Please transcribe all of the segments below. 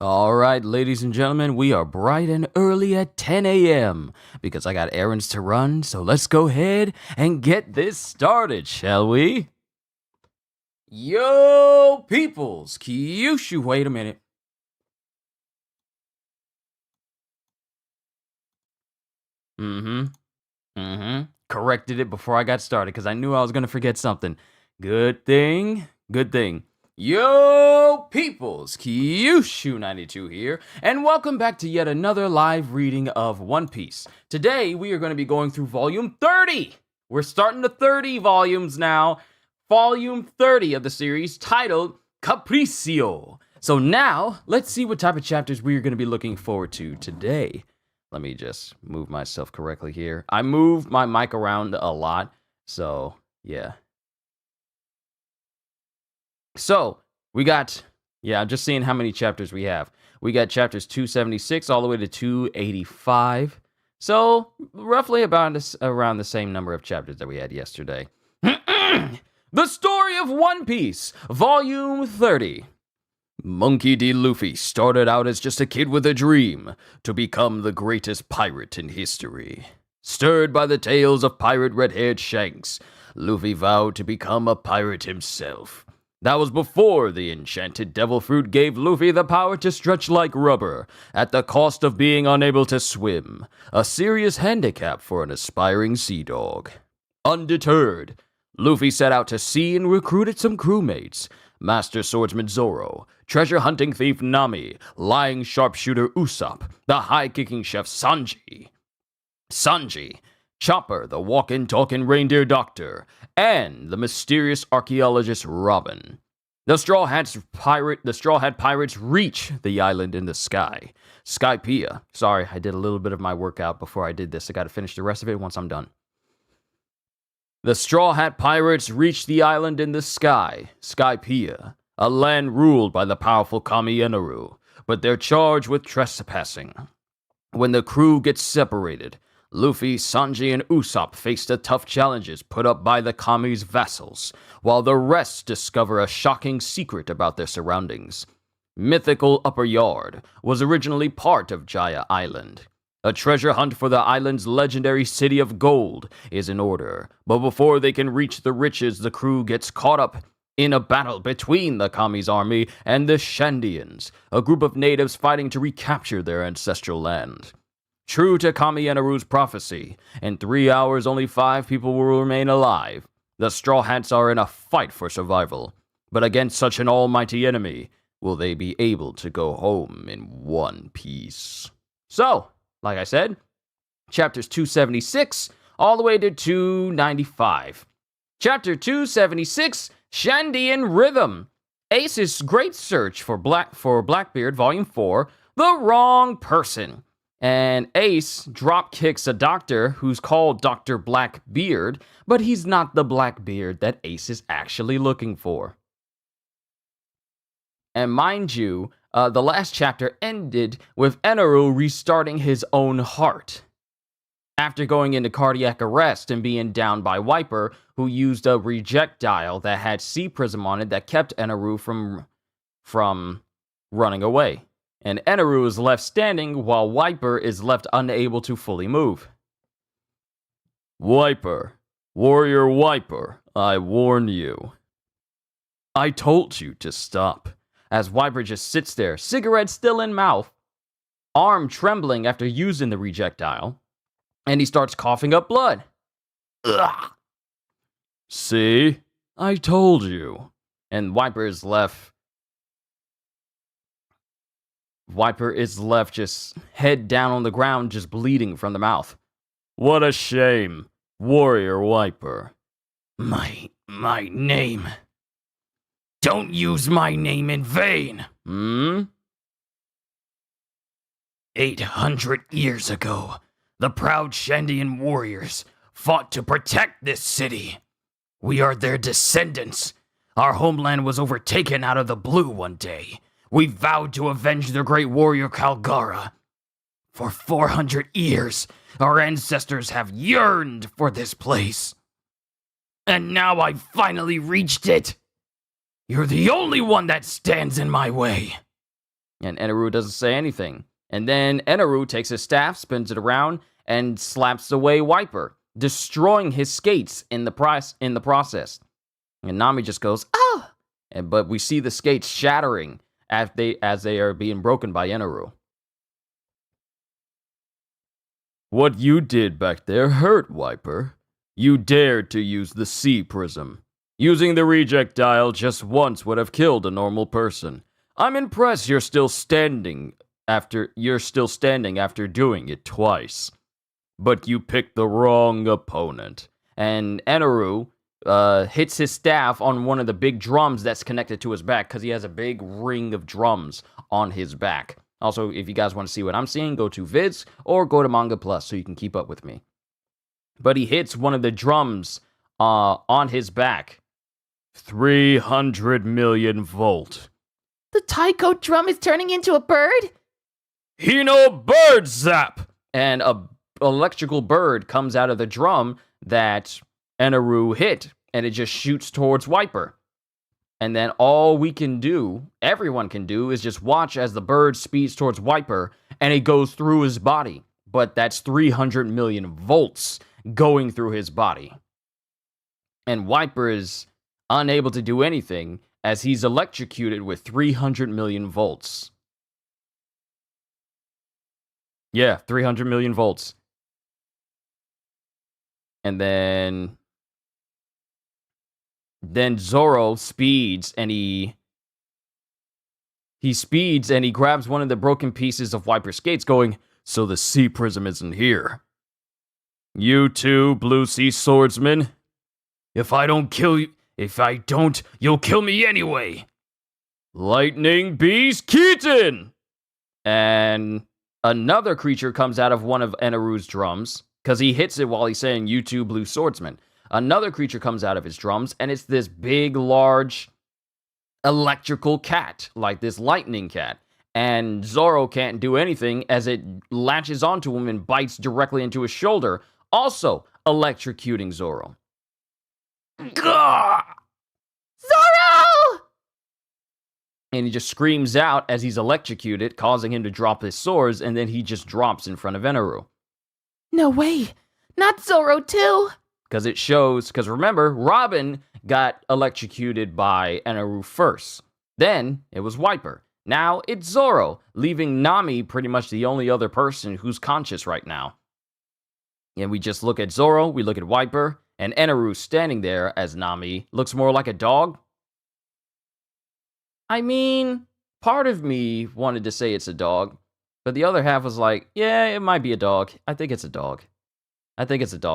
All right, ladies and gentlemen, we are bright and early at 10 a.m. because I got errands to run, so let's go ahead and get this started, shall we? Yo, peoples, Kyushu, wait a minute. Corrected it before I got started because I knew I was going to forget something. Good thing. Yo, peoples, Kyushu92 here, and welcome back to yet another live reading of One Piece. Today, we are going to be going through Volume 30. We're starting to 30 volumes now. Volume 30 of the series, titled Capriccio. So now, let's see what type of chapters we are going to be looking forward to today. Let me just move myself correctly here. I moved my mic around a lot, so yeah. So, we got, I'm just seeing how many chapters we have. We got chapters 276 all the way to 285. So, roughly about around the same number of chapters that we had yesterday. The Story of One Piece, Volume 30. Monkey D. Luffy started out as just a kid with a dream to become the greatest pirate in history. Stirred by the tales of pirate red-haired Shanks, Luffy vowed to become a pirate himself. That was before the enchanted devil fruit gave Luffy the power to stretch like rubber, at the cost of being unable to swim, a serious handicap for an aspiring sea dog. Undeterred, Luffy set out to sea and recruited some crewmates: Master Swordsman Zoro, treasure hunting thief Nami, lying sharpshooter Usopp, the high-kicking chef Sanji, Chopper, the walking, talking reindeer doctor, and the mysterious archaeologist Robin. The Straw Hat Pirates reach the island in the sky. Skypiea. Sorry, I did a little bit of my workout before I did this. I gotta finish the rest of it once I'm done. The Straw Hat Pirates reach the island in the sky, Skypiea, a land ruled by the powerful kami Eneru, but they're charged with trespassing. When the crew gets separated, Luffy, Sanji, and Usopp face the tough challenges put up by the kami's vassals, while the rest discover a shocking secret about their surroundings. Mythical Upper Yard was originally part of Jaya Island. A treasure hunt for the island's legendary city of gold is in order, but before they can reach the riches, the crew gets caught up in a battle between the kami's army and the Shandians, a group of natives fighting to recapture their ancestral land. True to Kami Eneru's prophecy, in 3 hours only 5 people will remain alive. The Straw Hats are in a fight for survival, but against such an almighty enemy, will they be able to go home in one piece? So, like I said, chapters 276 all the way to 295. Chapter 276, Shandian Rhythm. Ace's Great Search for Blackbeard, Volume 4, The Wrong Person. And Ace drop kicks a doctor who's called Dr. Blackbeard, but he's not the Blackbeard that Ace is actually looking for. And mind you, the last chapter ended with Eneru restarting his own heart, after going into cardiac arrest and being downed by Wiper, who used a projectile that had Sea Prism on it that kept Eneru from running away. And Eneru is left standing while Wiper is left unable to fully move. Wiper, Warrior Wiper, I warn you. I told you to stop. As Wiper just sits there, cigarette still in mouth, arm trembling after using the projectile, and he starts coughing up blood. Ugh. See? I told you. And Wiper is left just head down on the ground, just bleeding from the mouth. What a shame, Warrior Wiper. My name. Don't use my name in vain. 800 years ago, the proud Shandian warriors fought to protect this city. We are their descendants. Our homeland was overtaken out of the blue one day. We vowed to avenge the great warrior Kalgara. For 400 years, our ancestors have yearned for this place. And now I've finally reached it. You're the only one that stands in my way. And Eneru doesn't say anything. And then Eneru takes his staff, spins it around, and slaps away Wiper, destroying his skates in the process. And Nami just goes, "Oh!" But we see the skates shattering as they are being broken by Eneru. What you did back there hurt, Wiper. You dared to use the sea prism. Using the reject dial just once would have killed a normal person. I'm impressed you're still standing after doing it twice. But you picked the wrong opponent." And Eneru hits his staff on one of the big drums that's connected to his back, because he has a big ring of drums on his back. Also, if you guys want to see what I'm seeing, go to Vids or go to Manga Plus so you can keep up with me. But he hits one of the drums on his back. 300 million volt. The taiko drum is turning into a bird? Hino bird zap! And a electrical bird comes out of the drum that Eneru hit, and it just shoots towards Wiper. And then all we can do, everyone can do, is just watch as the bird speeds towards Wiper, and it goes through his body. But that's 300 million volts going through his body. And Wiper is unable to do anything as he's electrocuted with 300 million volts. Yeah, 300 million volts. And then Zoro speeds and he grabs one of the broken pieces of Wiper's skates, going, "So the sea prism isn't here. You too, Blue Sea Swordsman. If I don't, you'll kill me anyway. Lightning Beast Keaton!" And another creature comes out of one of Eneru's drums, because he hits it while he's saying, "You too, Blue Swordsman." Another creature comes out of his drums, and it's this big, large, electrical cat, like this lightning cat. And Zoro can't do anything as it latches onto him and bites directly into his shoulder, also electrocuting Zoro. Gah! Zoro! And he just screams out as he's electrocuted, causing him to drop his swords, and then he just drops in front of Eneru. No way! Not Zoro too! Because remember, Robin got electrocuted by Eneru first. Then it was Wiper. Now it's Zoro, leaving Nami pretty much the only other person who's conscious right now. And we just look at Zoro, we look at Wiper, and Eneru standing there as Nami looks more like a dog. I mean, part of me wanted to say it's a dog, but the other half was like, yeah, it might be a dog. I think it's a dog.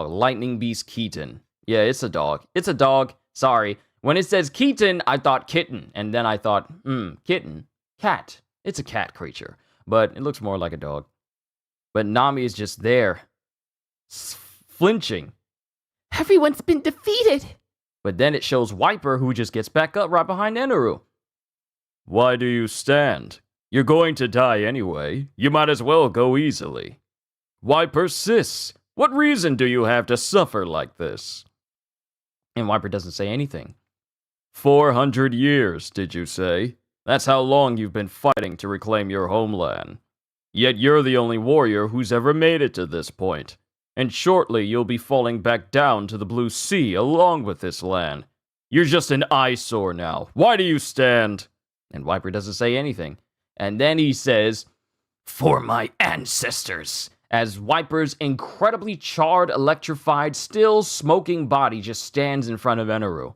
Lightning Beast Keaton. Yeah, it's a dog. It's a dog. Sorry. When it says Keaton, I thought kitten. And then I thought, kitten. Cat. It's a cat creature. But it looks more like a dog. But Nami is just there. Flinching. Everyone's been defeated. But then it shows Wiper, who just gets back up right behind Eneru. Why do you stand? You're going to die anyway. You might as well go easily. Why persist? What reason do you have to suffer like this? And Wiper doesn't say anything. 400 years, did you say? That's how long you've been fighting to reclaim your homeland. Yet you're the only warrior who's ever made it to this point. And shortly you'll be falling back down to the Blue Sea along with this land. You're just an eyesore now. Why do you stand? And Wiper doesn't say anything. And then he says, "For my ancestors," as Wiper's incredibly charred, electrified, still smoking body just stands in front of Eneru.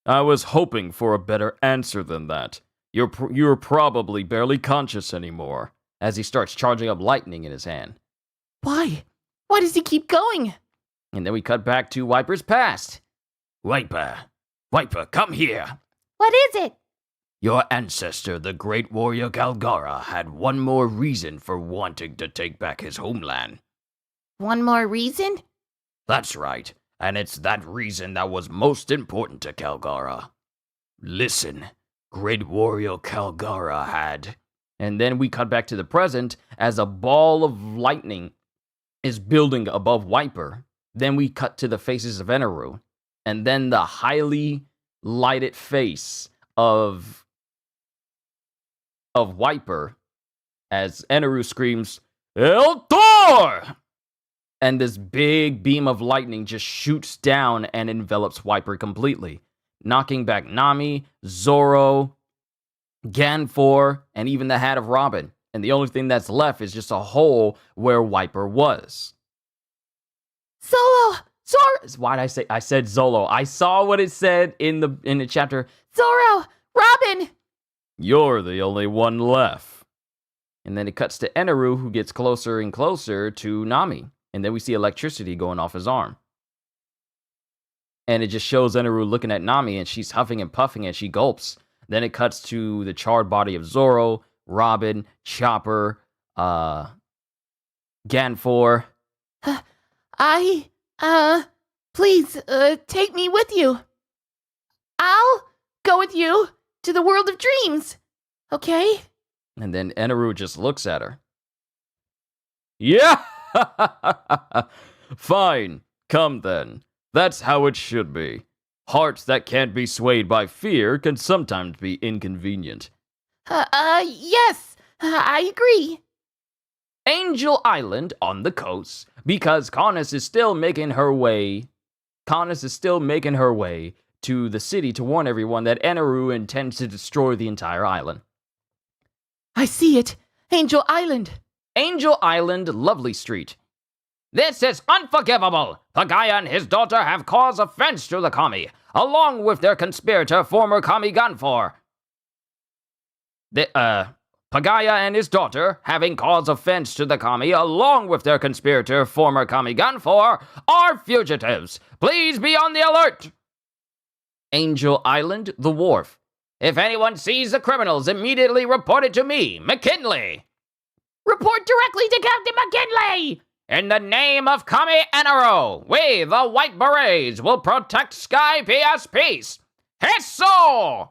I was hoping for a better answer than that. You're probably barely conscious anymore, as he starts charging up lightning in his hand. Why? Why does he keep going? And then we cut back to Wiper's past. Wiper, come here. What is it? Your ancestor, the great warrior Galgara, had one more reason for wanting to take back his homeland. One more reason? That's right, and it's that reason that was most important to Galgara. Listen, great warrior Galgara had... And then we cut back to the present as a ball of lightning is building above Wiper. Then we cut to the faces of Eneru, and then the highly lighted face of of Wiper as Eneru screams, El Thor! And this big beam of lightning just shoots down and envelops Wiper completely, knocking back Nami, Zoro, Ganfor, and even the hat of Robin. And the only thing that's left is just a hole where Wiper was. Zoro! Why'd I say? I said Zolo. I saw what it said in the chapter. Zoro! Robin! You're the only one left. And then it cuts to Eneru, who gets closer and closer to Nami. And then we see electricity going off his arm. And it just shows Eneru looking at Nami, and she's huffing and puffing as she gulps. Then it cuts to the charred body of Zoro, Robin, Chopper, Ganfor. Please, take me with you. I'll go with you to the world of dreams, okay? And then Eneru just looks at her. Yeah! Fine, come then. That's how it should be. Hearts that can't be swayed by fear can sometimes be inconvenient. Yes, I agree. Angel Island on the coast, because Conus is still making her way to the city to warn everyone that Eneru intends to destroy the entire island. I see it. Angel Island. Angel Island, Lovely Street. This is unforgivable! Pagaya and his daughter have caused offense to the Kami, along with their conspirator, former Kami Ganfor. Pagaya and his daughter, having caused offense to the Kami, along with their conspirator, former Kami Ganfor, are fugitives. Please be on the alert! Angel Island, The Wharf. If anyone sees the criminals, immediately report it to me, McKinley. Report directly to Captain McKinley! In the name of Kami Eneru, we, the White Berets, will protect Sky Pia's peace. Hisso!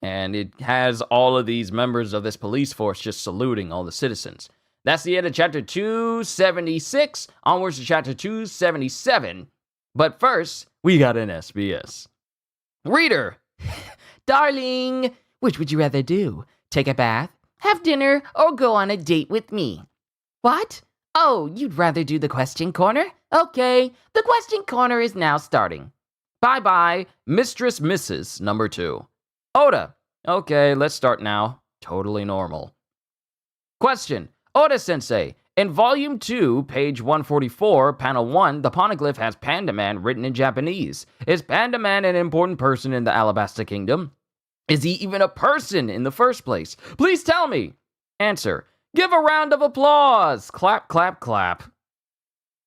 And it has all of these members of this police force just saluting all the citizens. That's the end of chapter 276, onwards to chapter 277. But first, we got an SBS. Reader! Darling, which would you rather do? Take a bath, have dinner, or go on a date with me? What? Oh, you'd rather do the question corner? Okay, the question corner is now starting. Bye-bye, Mistress Mrs. number 2. Oda. Okay, let's start now. Totally normal. Question. Oda-sensei. In Volume 2, page 144, Panel 1, the poneglyph has Panda Man written in Japanese. Is Panda Man an important person in the Alabasta Kingdom? Is he even a person in the first place? Please tell me. Answer. Give a round of applause. Clap, clap, clap.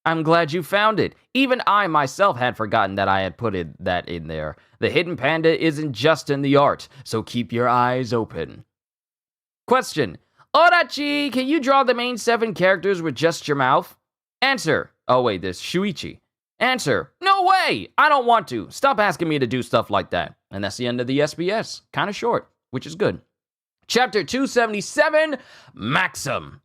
I'm glad you found it. Even I myself had forgotten that I had put that in there. The hidden panda isn't just in the art, so keep your eyes open. Question. Orachi, can you draw the main 7 characters with just your mouth? Answer. Oh wait, there's Shuichi. Answer. No way! I don't want to. Stop asking me to do stuff like that. And that's the end of the SBS. Kind of short, which is good. Chapter 277, Maxim.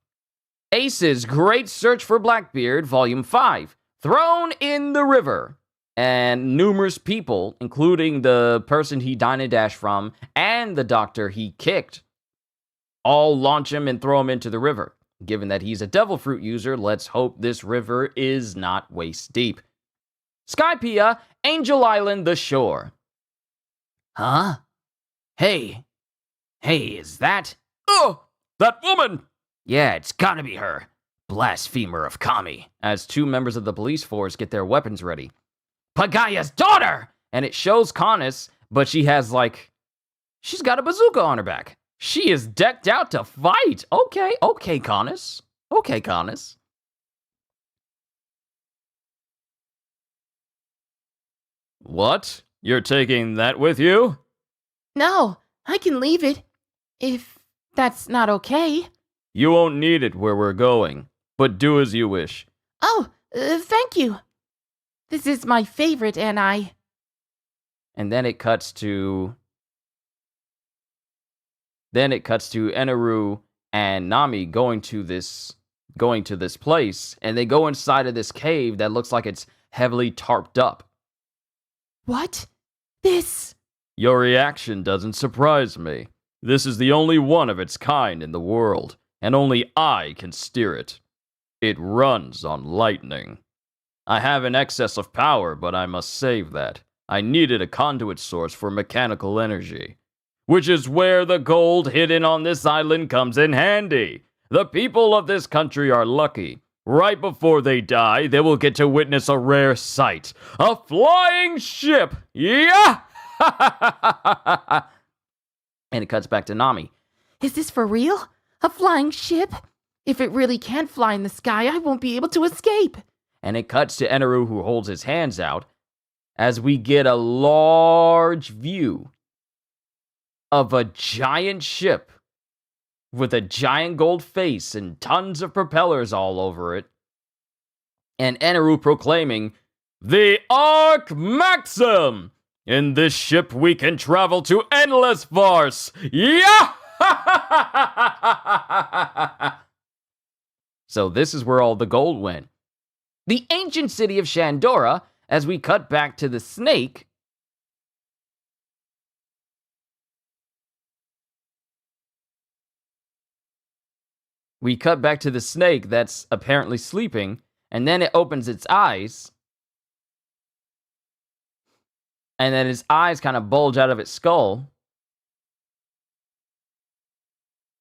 Ace's Great Search for Blackbeard, Volume 5, Thrown in the River. And numerous people, including the person he Dynadash from and the doctor he kicked, all launch him and throw him into the river. Given that he's a devil fruit user, let's hope this river is not waist deep. Skypiea, Angel Island, the shore. Huh? Hey, is that? Oh, that woman! Yeah, it's gotta be her. Blasphemer of Kami. As 2 members of the police force get their weapons ready. Pagaya's daughter! And it shows Conus, but she's got a bazooka on her back. She is decked out to fight. Okay, Conus. Okay, Conus. What? You're taking that with you? No, I can leave it. If that's not okay. You won't need it where we're going, but do as you wish. Oh, thank you. This is my favorite, and I... And then it cuts to Eneru and Nami going to this place, and they go inside of this cave that looks like it's heavily tarped up. What? This... Your reaction doesn't surprise me. This is the only one of its kind in the world, and only I can steer it. It runs on lightning. I have an excess of power, but I must save that. I needed a conduit source for mechanical energy, which is where the gold hidden on this island comes in handy. The people of this country are lucky. Right before they die, they will get to witness a rare sight. A flying ship! Yeah! And it cuts back to Nami. Is this for real? A flying ship? If it really can't fly in the sky, I won't be able to escape. And it cuts to Eneru, who holds his hands out, as we get a large view of a giant ship with a giant gold face and tons of propellers all over it. And Eneru proclaiming, "The Arc Maxim! In this ship we can travel to endless farce! Yeah!" So this is where all the gold went. The ancient city of Shandora, as we cut back to the snake. We cut back to the snake that's apparently sleeping, and then it opens its eyes. And then its eyes kind of bulge out of its skull.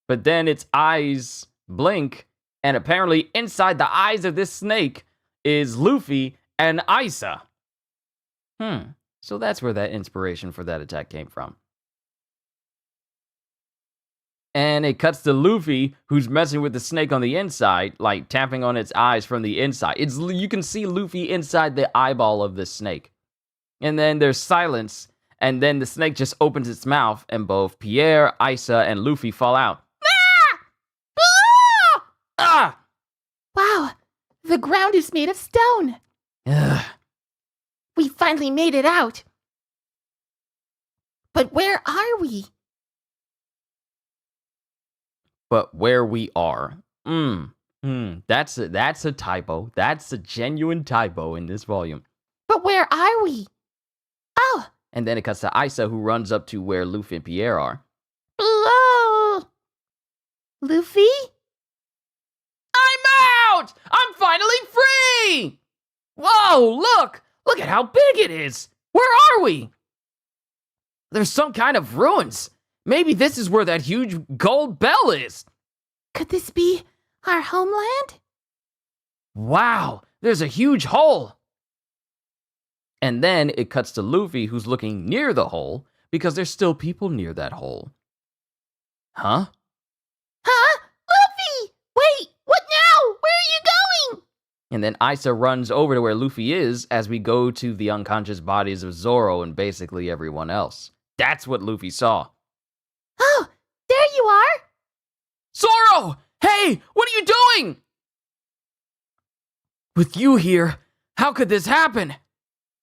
But then its eyes blink, and apparently inside the eyes of this snake is Luffy and Isa. So that's where that inspiration for that attack came from. And it cuts to Luffy, who's messing with the snake on the inside, like tapping on its eyes from the inside. You can see Luffy inside the eyeball of this snake. And then there's silence, and then the snake just opens its mouth, and both Pierre, Isa, and Luffy fall out. Ah! Wow, the ground is made of stone. Ugh. We finally made it out. But where are we? But where we are. That's a typo. That's a genuine typo in this volume. But where are we? Oh! And then it cuts to Isa, who runs up to where Luffy and Pierre are. Hello? Luffy? I'm out! I'm finally free! Whoa, look! Look at how big it is! Where are we? There's some kind of ruins. Maybe this is where that huge gold bell is. Could this be our homeland? Wow, there's a huge hole. And then it cuts to Luffy, who's looking near the hole, because there's still people near that hole. Huh? Huh? Luffy! Wait, what now? Where are you going? And then Isa runs over to where Luffy is as we go to the unconscious bodies of Zoro and basically everyone else. That's what Luffy saw. Oh, there you are! Zoro! Hey, what are you doing? With you here, how could this happen?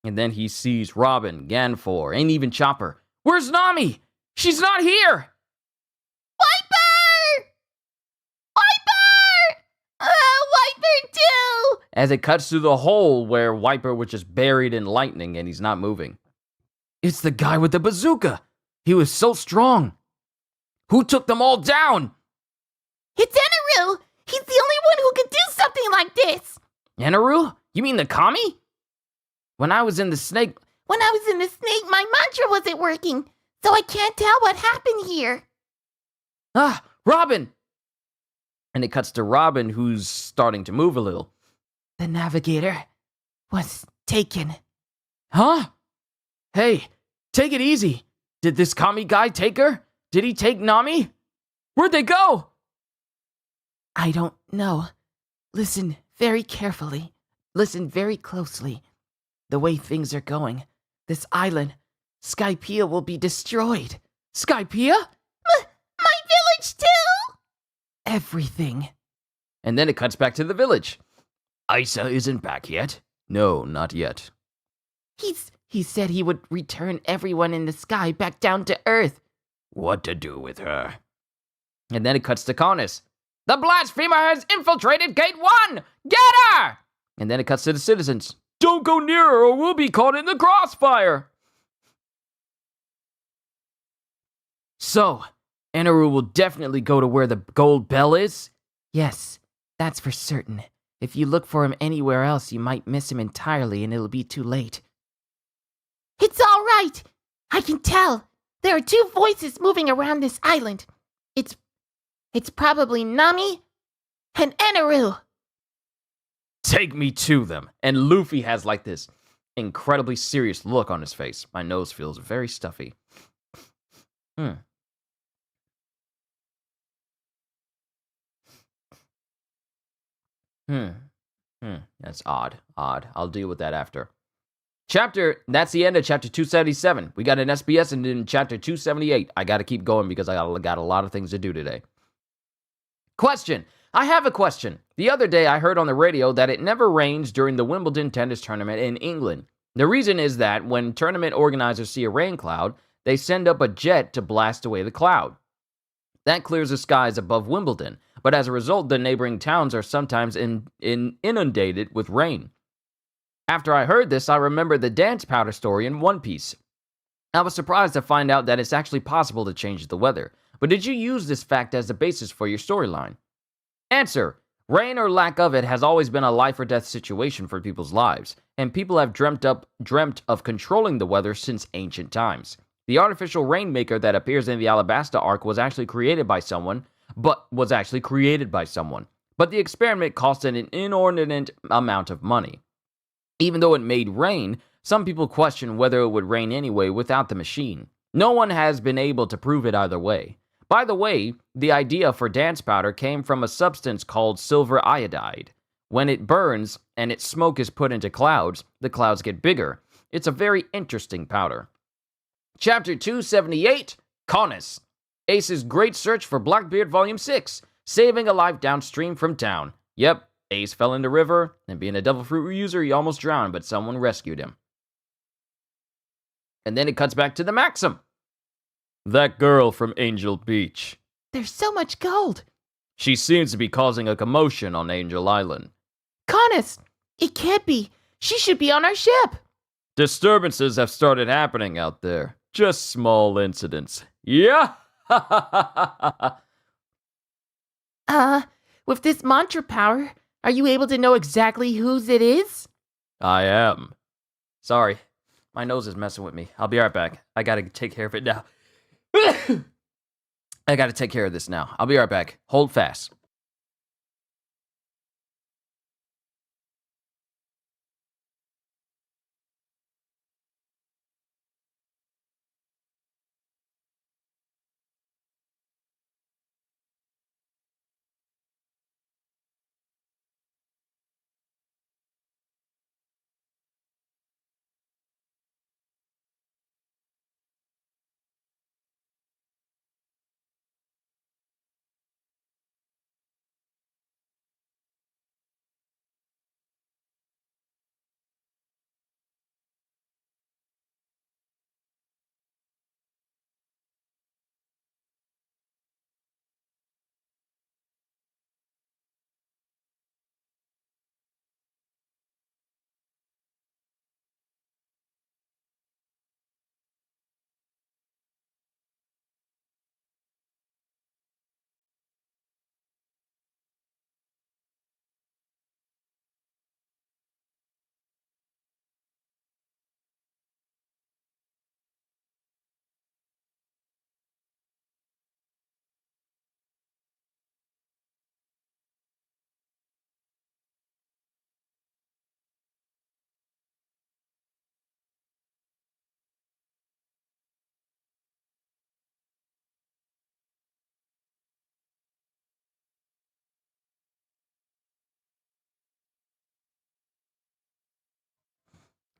And then he sees Robin, Ganfor, and even Chopper. Where's Nami? She's not here! Wiper! Wiper! Wiper too! As it cuts through the hole where Wiper was just buried in lightning and he's not moving. It's the guy with the bazooka. He was so strong. Who took them all down? It's Eneru! He's the only one who can do something like this! Eneru? You mean the kami? When I was in the snake, my mantra wasn't working, so I can't tell what happened here. Ah, Robin! And it cuts to Robin, who's starting to move a little. The navigator was taken. Huh? Hey, take it easy. Did this kami guy take her? Did he take Nami? Where'd they go? I don't know. Listen very carefully. Listen very closely. The way things are going, this island, Skypiea, will be destroyed. Skypiea? My village too! Everything. And then it cuts back to the village. Isa isn't back yet? No, not yet. He said he would return everyone in the sky back down to Earth. What to do with her? And then it cuts to Conus. The blasphemer has infiltrated Gate 1! Get her! And then it cuts to the citizens. Don't go near her or we'll be caught in the crossfire! So, Eneru will definitely go to where the gold bell is? Yes, that's for certain. If you look for him anywhere else, you might miss him entirely and it'll be too late. It's all right! I can tell! There are two voices moving around this island. It's probably Nami and Eneru. Take me to them. And Luffy has like this incredibly serious look on his face. My nose feels very stuffy. That's odd. I'll deal with that after. That's the end of chapter 277. We got an SBS and in chapter 278. I gotta keep going because I got a lot of things to do today. Question. I have a question. The other day I heard on the radio that it never rains during the Wimbledon tennis tournament in England. The reason is that when tournament organizers see a rain cloud, they send up a jet to blast away the cloud. That clears the skies above Wimbledon, but as a result, the neighboring towns are sometimes inundated with rain. After I heard this, I remembered the dance powder story in One Piece. I was surprised to find out that it's actually possible to change the weather, but did you use this fact as the basis for your storyline? Answer. Rain or lack of it has always been a life or death situation for people's lives, and people have dreamt of controlling the weather since ancient times. The artificial rainmaker that appears in the Alabasta arc was actually created by someone, but the experiment costed an inordinate amount of money. Even though it made rain, some people question whether it would rain anyway without the machine. No one has been able to prove it either way. By the way, the idea for dance powder came from a substance called silver iodide. When it burns and its smoke is put into clouds, the clouds get bigger. It's a very interesting powder. Chapter 278, Conus. Ace's Great Search for Blackbeard Volume 6, saving a life downstream from town. Yep, Ace fell in the river, and being a devil fruit user, he almost drowned, but someone rescued him. And then it cuts back to the Maxim. That girl from Angel Beach. There's so much gold. She seems to be causing a commotion on Angel Island. Conus, it can't be. She should be on our ship. Disturbances have started happening out there. Just small incidents. Yeah. With this mantra power, are you able to know exactly whose it is? I am. Sorry, my nose is messing with me. I'll be right back. I gotta take care of it now. I gotta take care of this now. I'll be right back. Hold fast.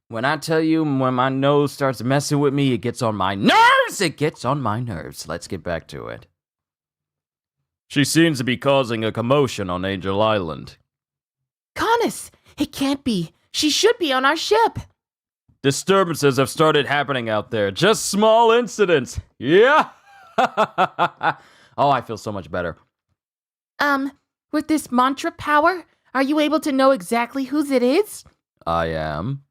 When I tell you, when my nose starts messing with me, it gets on my nerves! It gets on my nerves. Let's get back to it. She seems to be causing a commotion on Angel Island. Conus, it can't be. She should be on our ship. Disturbances have started happening out there. Just small incidents. Yeah! Oh, I feel so much better. With this mantra power, are you able to know exactly whose it is? I am.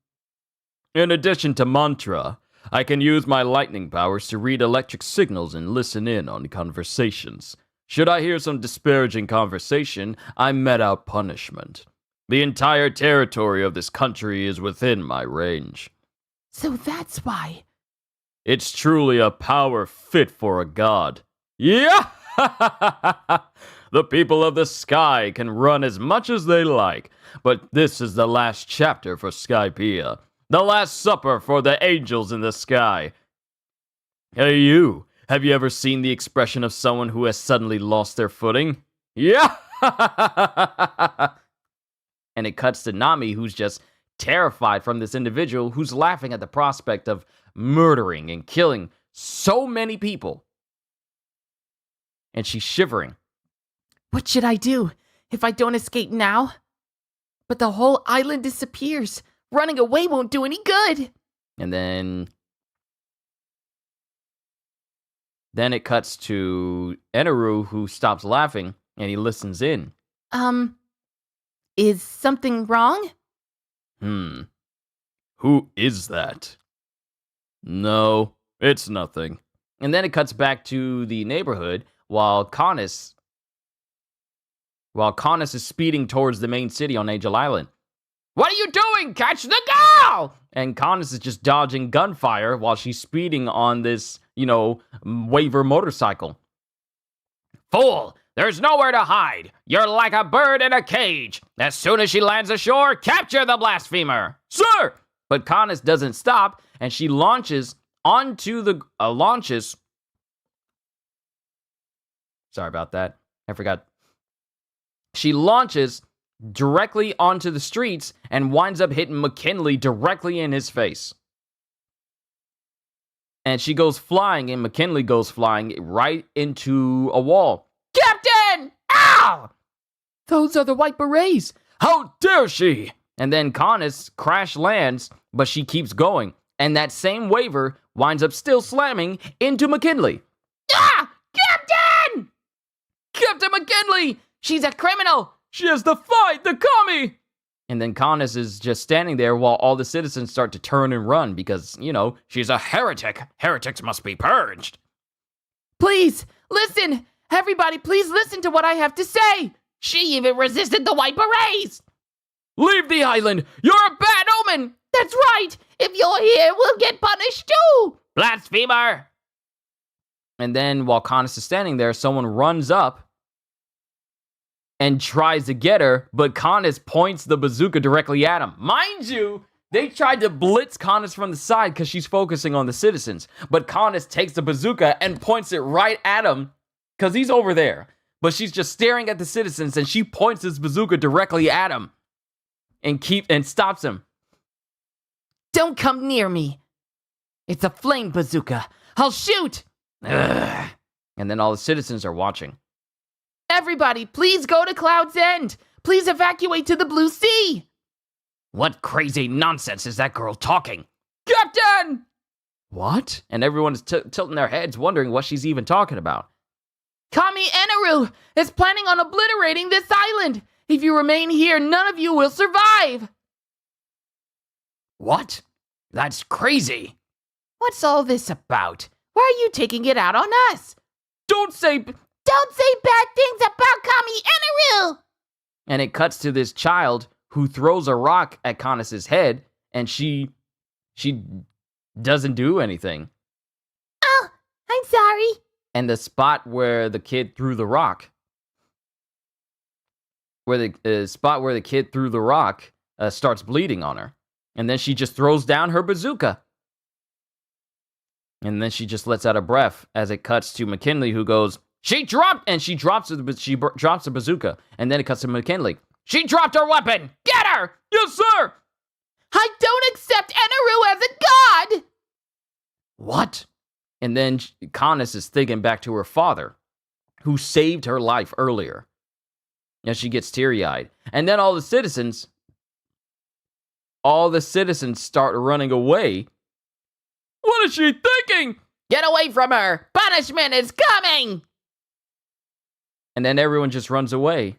In addition to mantra, I can use my lightning powers to read electric signals and listen in on conversations. Should I hear some disparaging conversation, I met out punishment. The entire territory of this country is within my range. So that's why. It's truly a power fit for a god. Yeah! The people of the sky can run as much as they like, but this is the last chapter for Skypiea. The last supper for the angels in the sky. Hey you, have you ever seen the expression of someone who has suddenly lost their footing? Yeah! And it cuts to Nami, who's just terrified from this individual who's laughing at the prospect of murdering and killing so many people. And she's shivering. What should I do if I don't escape now? But the whole island disappears. Running away won't do any good. And then it cuts to Eneru, who stops laughing, and he listens in. Is something wrong? Who is that? No, it's nothing. And then it cuts back to the neighborhood while Canis is speeding towards the main city on Angel Island. What are you doing? Catch the girl! And Canis is just dodging gunfire while she's speeding on this, waiver motorcycle. Fool! There's nowhere to hide. You're like a bird in a cage. As soon as she lands ashore, capture the blasphemer. Sir! But Canis doesn't stop, and she launches onto the... Sorry about that. I forgot. She launches directly onto the streets and winds up hitting McKinley directly in his face. And she goes flying, and McKinley goes flying right into a wall. Captain! Ow! Those are the white berets. How dare she? And then Canis crash lands, but she keeps going. And that same waiver winds up still slamming into McKinley. Ah! Captain! Captain McKinley! She's a criminal! She has defied the commie! And then Canis is just standing there while all the citizens start to turn and run because, she's a heretic. Heretics must be purged. Please, listen! Everybody, please listen to what I have to say! She even resisted the white berets! Leave the island! You're a bad omen! That's right! If you're here, we'll get punished too! Blasphemer! And then, while Canis is standing there, someone runs up and tries to get her, but Canis points the bazooka directly at him. Mind you, they tried to blitz Canis from the side because she's focusing on the citizens, but Canis takes the bazooka and points it right at him because he's over there. But she's just staring at the citizens, and she points this bazooka directly at him and stops him. Don't come near me. It's a flame bazooka. I'll shoot. Ugh. And then all the citizens are watching. Everybody, please go to Cloud's End. Please evacuate to the Blue Sea. What crazy nonsense is that girl talking? Captain! What? And everyone is tilting their heads, wondering what she's even talking about. Kami Eneru is planning on obliterating this island. If you remain here, none of you will survive. What? That's crazy. What's all this about? Why are you taking it out on us? Don't say bad things about Kami Eneru! And it cuts to this child who throws a rock at Canis' head, and she doesn't do anything. Oh, I'm sorry. And the spot where the kid threw the rock, starts bleeding on her. And then she just throws down her bazooka. And then she just lets out a breath as it cuts to McKinley, who goes, she dropped the bazooka. And then it cuts to McKinley. She dropped her weapon. Get her! Yes, sir! I don't accept Eneru as a god! What? And then Canis is thinking back to her father, who saved her life earlier. And she gets teary-eyed. And then all the citizens start running away. What is she thinking? Get away from her! Punishment is coming! And then everyone just runs away.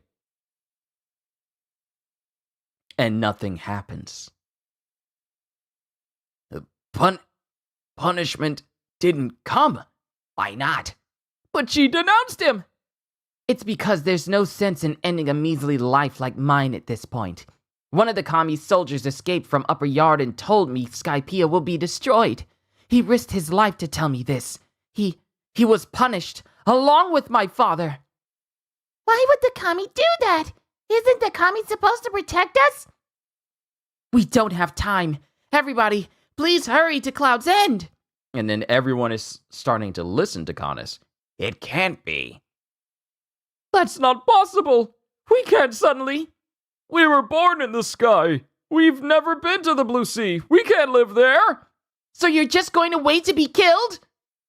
And nothing happens. punishment didn't come. Why not? But she denounced him. It's because there's no sense in ending a measly life like mine at this point. One of the commie soldiers escaped from Upper Yard and told me Skypiea will be destroyed. He risked his life to tell me this. He was punished, along with my father. Why would the commie do that? Isn't the commie supposed to protect us? We don't have time. Everybody, please hurry to Cloud's End. And then everyone is starting to listen to Canis. It can't be. That's not possible. We can't suddenly. We were born in the sky. We've never been to the blue sea. We can't live there. So you're just going to wait to be killed?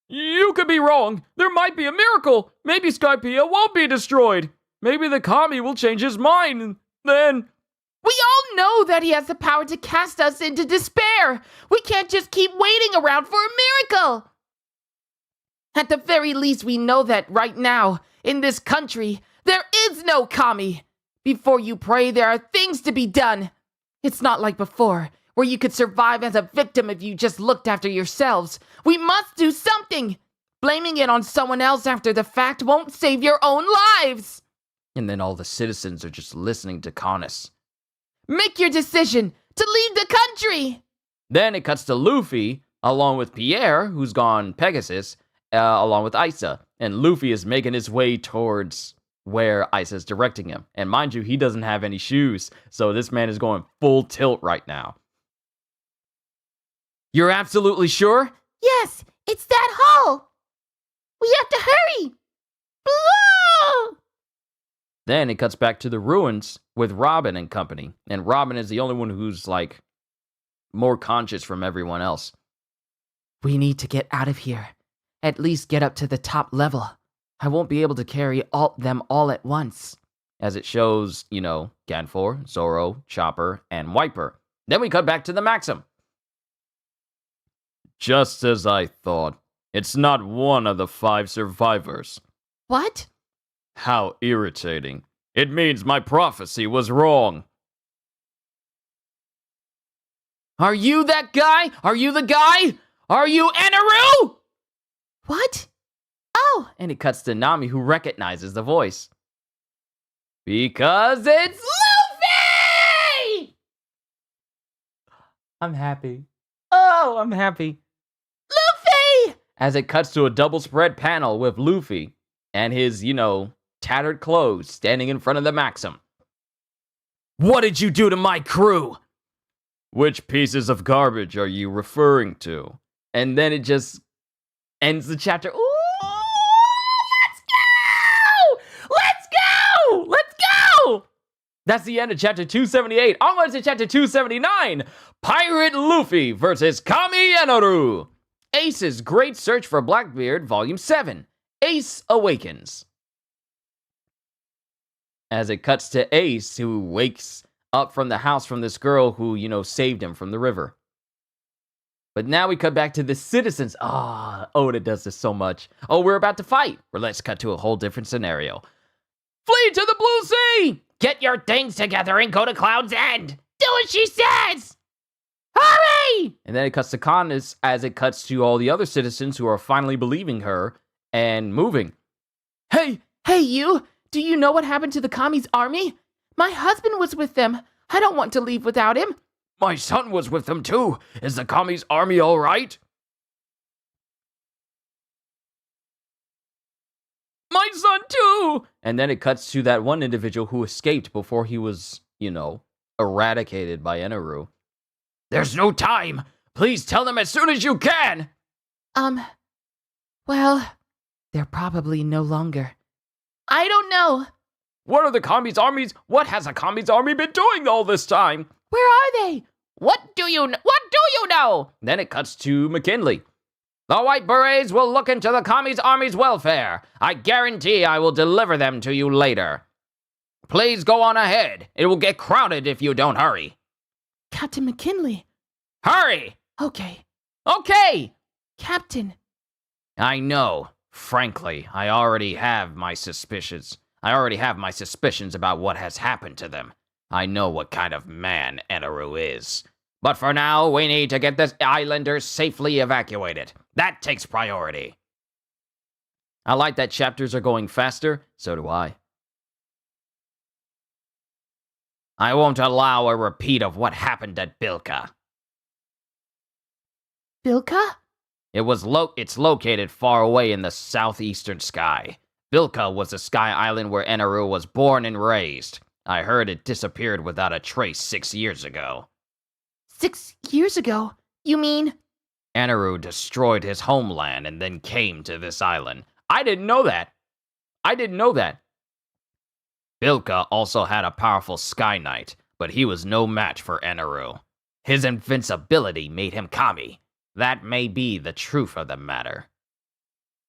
You could be wrong. There might be a miracle. Maybe Skypiea won't be destroyed. Maybe the commie will change his mind. And then... We all know that he has the power to cast us into despair. We can't just keep waiting around for a miracle. At the very least, we know that right now, in this country, there is no commie. Before you pray, there are things to be done. It's not like before, where you could survive as a victim if you just looked after yourselves. We must do something. Blaming it on someone else after the fact won't save your own lives. And then all the citizens are just listening to Canis. Make your decision to leave the country. Then it cuts to Luffy, along with Pierre, who's gone Pegasus, along with Isa. And Luffy is making his way towards where Isa's directing him. And mind you, he doesn't have any shoes, so this man is going full tilt right now. You're absolutely sure? Yes, it's that hole. We have to hurry. Blow! Then it cuts back to the ruins with Robin and company. And Robin is the only one who's, like, more conscious from everyone else. We need to get out of here. At least get up to the top level. I won't be able to carry them all at once. As it shows, Ganfor, Zoro, Chopper, and Wiper. Then we cut back to the Maxim. Just as I thought. It's not one of the 5 survivors. What? How irritating. It means my prophecy was wrong. Are you that guy? Are you the guy? Are you Eneru? What? Oh! And it cuts to Nami, who recognizes the voice. Because it's Luffy! I'm happy. Oh, I'm happy. Luffy! As it cuts to a double spread panel with Luffy and his, tattered clothes standing in front of the Maxim. What did you do to my crew? Which pieces of garbage are you referring to? And then it just ends the chapter. Ooh, let's go! Let's go! Let's go! That's the end of chapter 278. Onwards to chapter 279. Pirate Luffy versus Kami Eneru. Ace's Great Search for Blackbeard, Volume 7. Ace Awakens. As it cuts to Ace, who wakes up from the house from this girl who, saved him from the river. But now we cut back to the citizens. Oda does this so much. Oh, we're about to fight. Or let's cut to a whole different scenario. Flee to the blue sea! Get your things together and go to Cloud's End. Do what she says! Hurry! And then it cuts to Canis as it cuts to all the other citizens who are finally believing her and moving. Hey, you! Do you know what happened to the Kami's army? My husband was with them. I don't want to leave without him. My son was with them too. Is the Kami's army all right? My son too! And then it cuts to that one individual who escaped before he was, eradicated by Eneru. There's no time. Please tell them as soon as you can. Well, they're probably no longer. I don't know. What are the Kami's armies? What has the Kami's army been doing all this time? Where are they? What do you know? Then it cuts to McKinley. The White Berets will look into the Kami's army's welfare. I guarantee I will deliver them to you later. Please go on ahead. It will get crowded if you don't hurry. Captain McKinley. Hurry! Okay. Captain. I know. Frankly, I already have my suspicions about what has happened to them. I know what kind of man Eneru is. But for now, we need to get this islander safely evacuated. That takes priority. I like that chapters are going faster. So do I. I won't allow a repeat of what happened at Bilka. Bilka? It's located far away in the southeastern sky. Bilka was the sky island where Eneru was born and raised. I heard it disappeared without a trace 6 years ago. 6 years ago? You mean? Eneru destroyed his homeland and then came to this island. I didn't know that. Bilka also had a powerful Sky Knight, but he was no match for Eneru. His invincibility made him Kami. That may be the truth of the matter.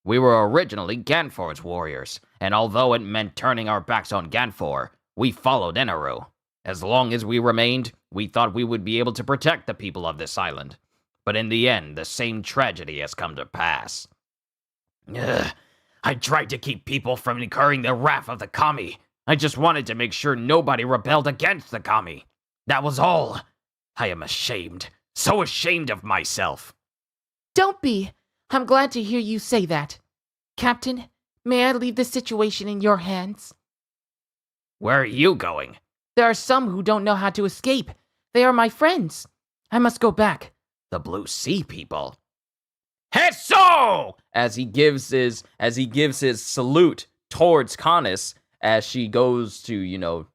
We were originally Ganfor's warriors, and although it meant turning our backs on Ganfor, we followed Eneru. As long as we remained, we thought we would be able to protect the people of this island. But in the end, the same tragedy has come to pass. I tried to keep people from incurring the wrath of the Kami. I just wanted to make sure nobody rebelled against the Kami. That was all. I am ashamed. So ashamed of myself. Don't be. I'm glad to hear you say that. Captain, may I leave the situation in your hands? Where are you going? There are some who don't know how to escape. They are my friends. I must go back. The Blue Sea people. Hesso! As he gives his salute towards Canis as she goes to,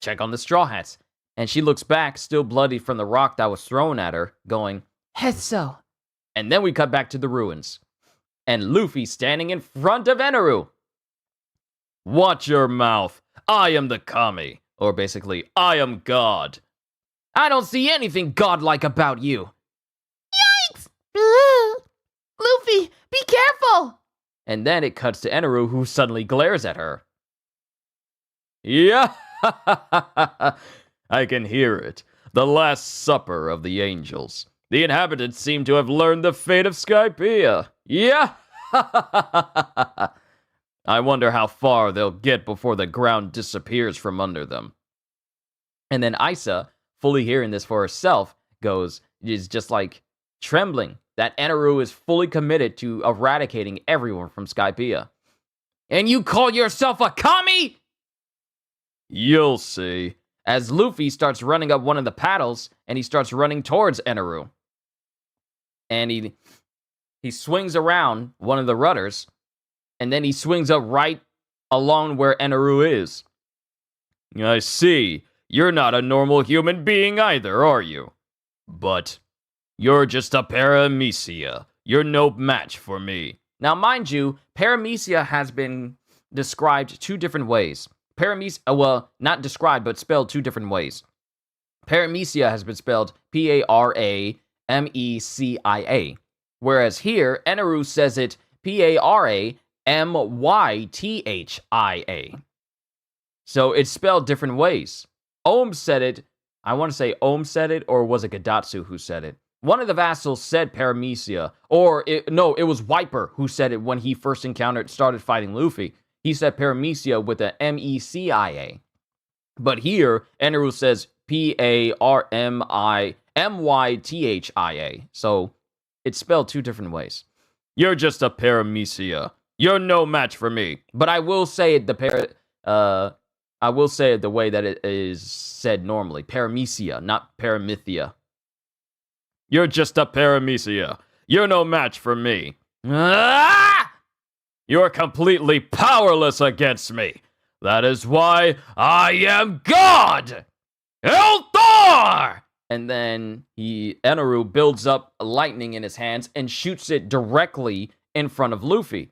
check on the Straw Hats. And she looks back, still bloody from the rock that was thrown at her, going, Hesso. And then we cut back to the ruins. And Luffy standing in front of Eneru. Watch your mouth. I am the Kami. Or basically, I am God. I don't see anything godlike about you. Yikes! Ugh. Luffy, be careful! And then it cuts to Eneru, who suddenly glares at her. Yeah, I can hear it. The Last Supper of the Angels. The inhabitants seem to have learned the fate of Skypiea. Yeah! I wonder how far they'll get before the ground disappears from under them. And then Isa, fully hearing this for herself, is just like trembling that Eneru is fully committed to eradicating everyone from Skypiea. And you call yourself a Kami? You'll see. As Luffy starts running up one of the paddles, and he starts running towards Eneru. And he swings around one of the rudders, and then he swings up right along where Eneru is. I see. You're not a normal human being either, are you? But you're just a paramecia. You're no match for me. Now, mind you, paramecia has been described 2 different ways. Not described, but spelled 2 different ways. Paramecia has been spelled Paramecia, whereas here, Eneru says it Paramythia. So it's spelled different ways. Ohm said it, I want to say Ohm said it, or was it Gadatsu who said it? One of the vassals said Paramecia, it was Wiper who said it when he first started fighting Luffy. He said Paramecia with a Mecia. But here, Eneru says Paramythia. So it's spelled 2 different ways. You're just a Paramecia. You're no match for me. But I will say it the way that it is said normally. Paramecia, not Paramythia. You're just a Paramecia. You're no match for me. Ah! You're completely powerless against me. That is why I am God! Elthor! And then Eneru builds up lightning in his hands and shoots it directly in front of Luffy.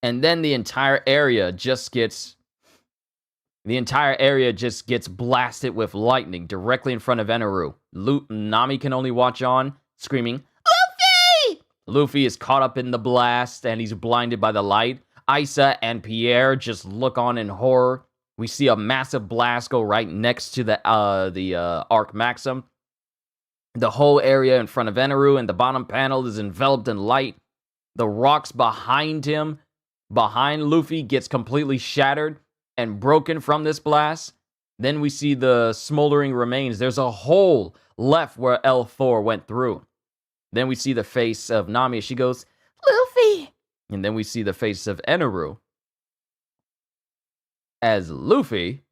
And then the entire area just gets blasted with lightning directly in front of Eneru. Nami can only watch on, screaming, Luffy! Luffy is caught up in the blast, and he's blinded by the light. Isa and Pierre just look on in horror. We see a massive blast go right next to the Arc Maxim. The whole area in front of Eneru and the bottom panel is enveloped in light. The rocks behind Luffy, gets completely shattered and broken from this blast. Then we see the smoldering remains. There's a hole left where L4 went through. Then we see the face of Nami. She goes, Luffy! and then we see the face of Eneru as Luffy.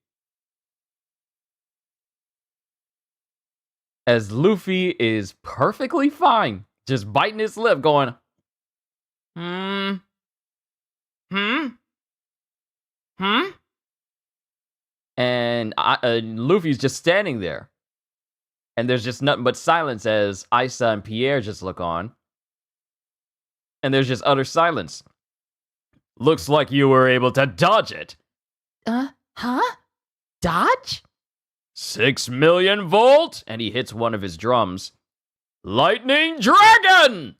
As Luffy is perfectly fine, just biting his lip, going, And Luffy's just standing there. And there's just nothing but silence as Isa and Pierre just look on. And there's just utter silence. Looks like you were able to dodge it. Huh? Dodge? 6 million volt! And he hits one of his drums. Lightning Dragon!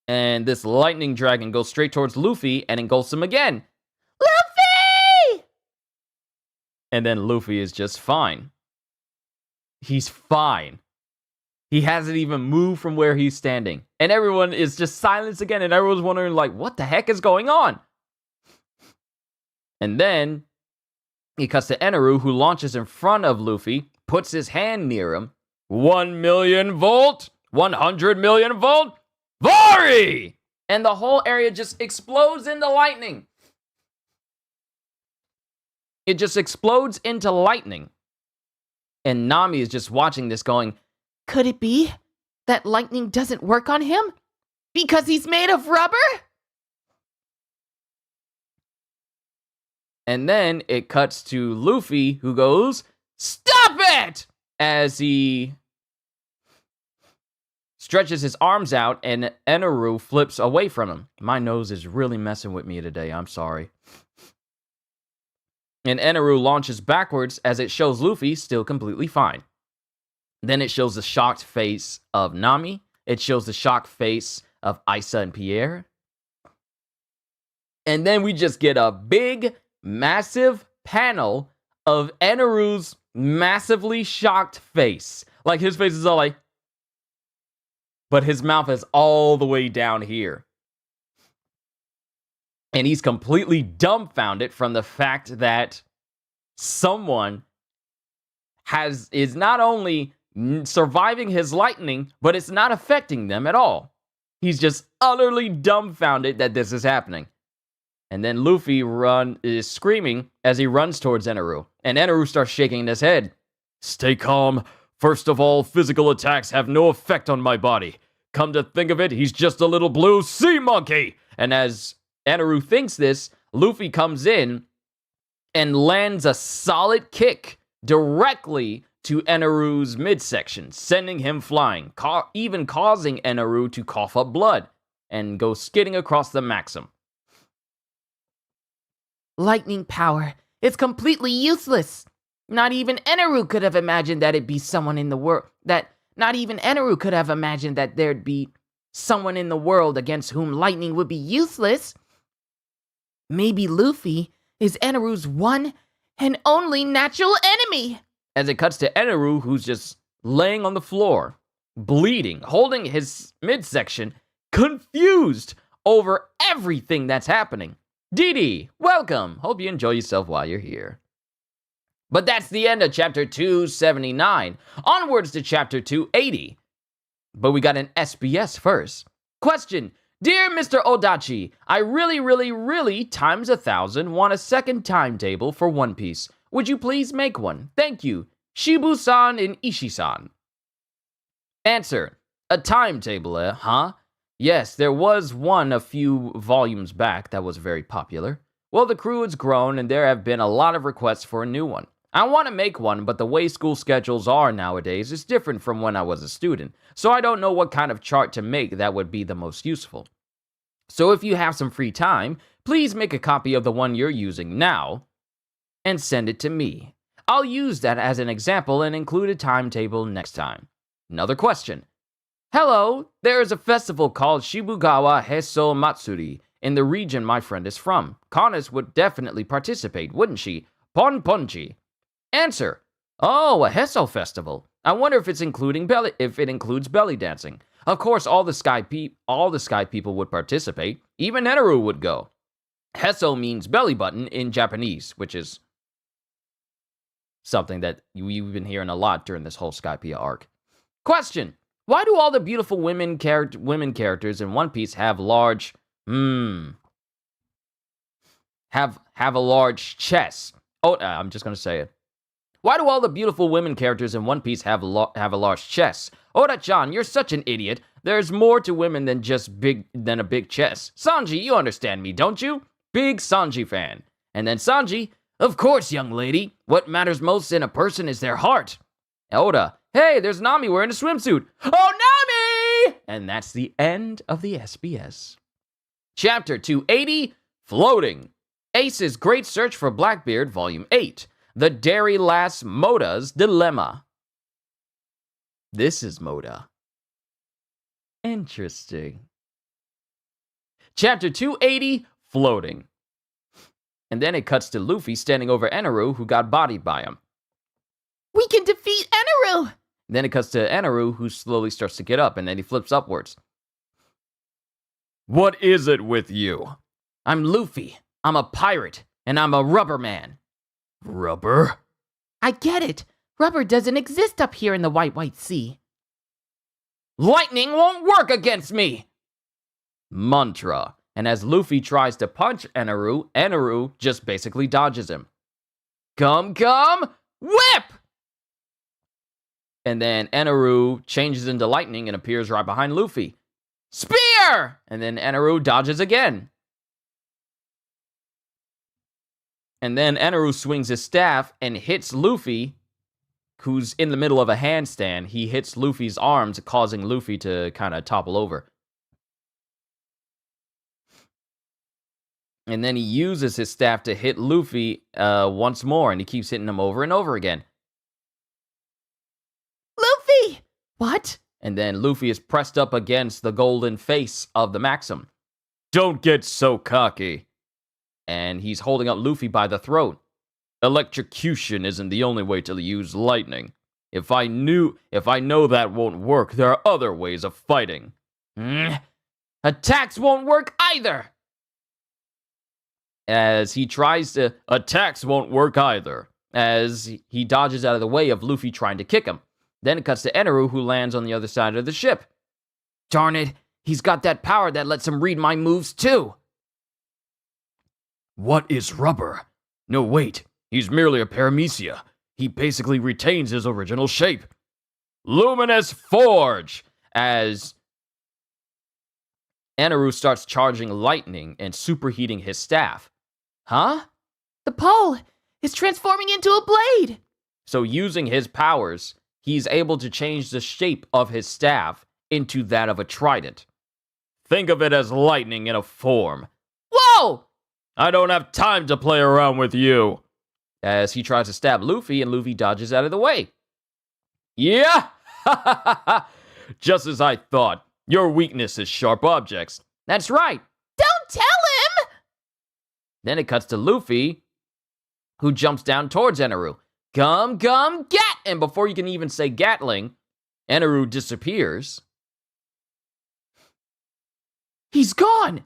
And this lightning dragon goes straight towards Luffy and engulfs him again. Luffy! And then Luffy is just fine. He's fine. He hasn't even moved from where he's standing. And everyone is just silence again. And everyone's wondering, like, what the heck is going on? And then he cuts to Eneru, who launches in front of Luffy, puts his hand near him. 1 million volt! 100 million volt! Vari! And the whole area just explodes into lightning. It just explodes into lightning. And Nami is just watching this going, Could it be that lightning doesn't work on him? Because he's made of rubber? and then it cuts to Luffy, who goes, "Stop it!" as he stretches his arms out, and Eneru flips away from him. My nose is really messing with me today. I'm sorry. And Eneru launches backwards as it shows Luffy still completely fine. Then it shows the shocked face of Nami. It shows the shocked face of Isa and Pierre. And then we just get a big, massive panel of Eneru's massively shocked face. Like, his face is all like, but his mouth is all the way down here. And he's completely dumbfounded from the fact that someone is not only surviving his lightning, but it's not affecting them at all. He's just utterly dumbfounded that this is happening. And then Luffy is screaming as he runs towards Eneru. And Eneru starts shaking his head. "Stay calm. First of all, physical attacks have no effect on my body. Come to think of it, he's just a little blue sea monkey." And as Eneru thinks this, Luffy comes in and lands a solid kick directly to Eneru's midsection, sending him flying, even causing Eneru to cough up blood and go skidding across the Maxim. Lightning power. It's completely useless. Not even Eneru could have imagined that it'd be someone in the world not even Eneru could have imagined that there'd be someone in the world against whom lightning would be useless. Maybe Luffy is Eneru's one and only natural enemy. As it cuts to Eneru, who's just laying on the floor, bleeding, holding his midsection, confused over everything that's happening. Didi, welcome. Hope you enjoy yourself while you're here. But that's the end of chapter 279. Onwards to chapter 280. But we got an SBS first. Question. Dear Mr. Odachi, I really times 1,000 want a second timetable for One Piece. Would you please make one? Thank you. Shibu-san and Ishii-san. Answer. A timetable, huh? Yes, there was one a few volumes back that was very popular. Well, the crew has grown and there have been a lot of requests for a new one. I want to make one, but the way school schedules are nowadays is different from when I was a student, so I don't know what kind of chart to make that would be the most useful. So if you have some free time, please make a copy of the one you're using now and send it to me. I'll use that as an example and include a timetable next time. Another question. Hello, there is a festival called Shibugawa Heso Matsuri in the region my friend is from. Conus would definitely participate, wouldn't she? Ponponji. Answer. Oh, a Heso festival. I wonder if it includes belly dancing. Of course, all the sky people would participate. Even Eneru would go. Heso means belly button in Japanese, which is something that you've been hearing a lot during this whole Skypiea arc. Question: why do all the beautiful women characters in One Piece have large have a large chest? Oh, I'm just gonna say it. Why do all the beautiful women characters in One Piece have a large chest? Oda-chan, you're such an idiot. There's more to women than just a big chest. Sanji, you understand me, don't you? Big Sanji fan. And then Sanji, of course, young lady. What matters most in a person is their heart. Oda, hey, there's Nami wearing a swimsuit. Oh, Nami! And that's the end of the SBS. Chapter 280, Floating. Ace's Great Search for Blackbeard, Volume 8. The Dairy Lass Moda's Dilemma. This is Moda. Interesting. Chapter 280, Floating. And then it cuts to Luffy standing over Eneru, who got bodied by him. We can defeat Eneru! Then it cuts to Eneru, who slowly starts to get up, and then he flips upwards. What is it with you? I'm Luffy. I'm a pirate, and I'm a rubber man. Rubber? I get it. Rubber doesn't exist up here in the White Sea. Lightning won't work against me! Mantra. And as Luffy tries to punch Eneru, Eneru just basically dodges him. Come, whip! And then Eneru changes into lightning and appears right behind Luffy. Spear! And then Eneru dodges again. And then Eneru swings his staff and hits Luffy, who's in the middle of a handstand. He hits Luffy's arms, causing Luffy to kind of topple over. And then he uses his staff to hit Luffy once more, and he keeps hitting him over and over again. Luffy! What? And then Luffy is pressed up against the golden face of the Maxim. Don't get so cocky. And he's holding up Luffy by the throat. Electrocution isn't the only way to use lightning. If I know that won't work, there are other ways of fighting. Attacks won't work either! As he tries to... Attacks won't work either. As he dodges out of the way of Luffy trying to kick him. Then it cuts to Eneru, who lands on the other side of the ship. Darn it, he's got that power that lets him read my moves too. What is rubber? No, wait. He's merely a paramecia. He basically retains his original shape. Luminous Forge! As Eneru starts charging lightning and superheating his staff. Huh? The pole is transforming into a blade! So using his powers, he's able to change the shape of his staff into that of a trident. Think of it as lightning in a form. Whoa! I don't have time to play around with you. As he tries to stab Luffy, and Luffy dodges out of the way. Yeah! Just as I thought. Your weakness is sharp objects. That's right. Don't tell him! Then it cuts to Luffy, who jumps down towards Eneru. Come, gat! And before you can even say Gatling, Eneru disappears. He's gone!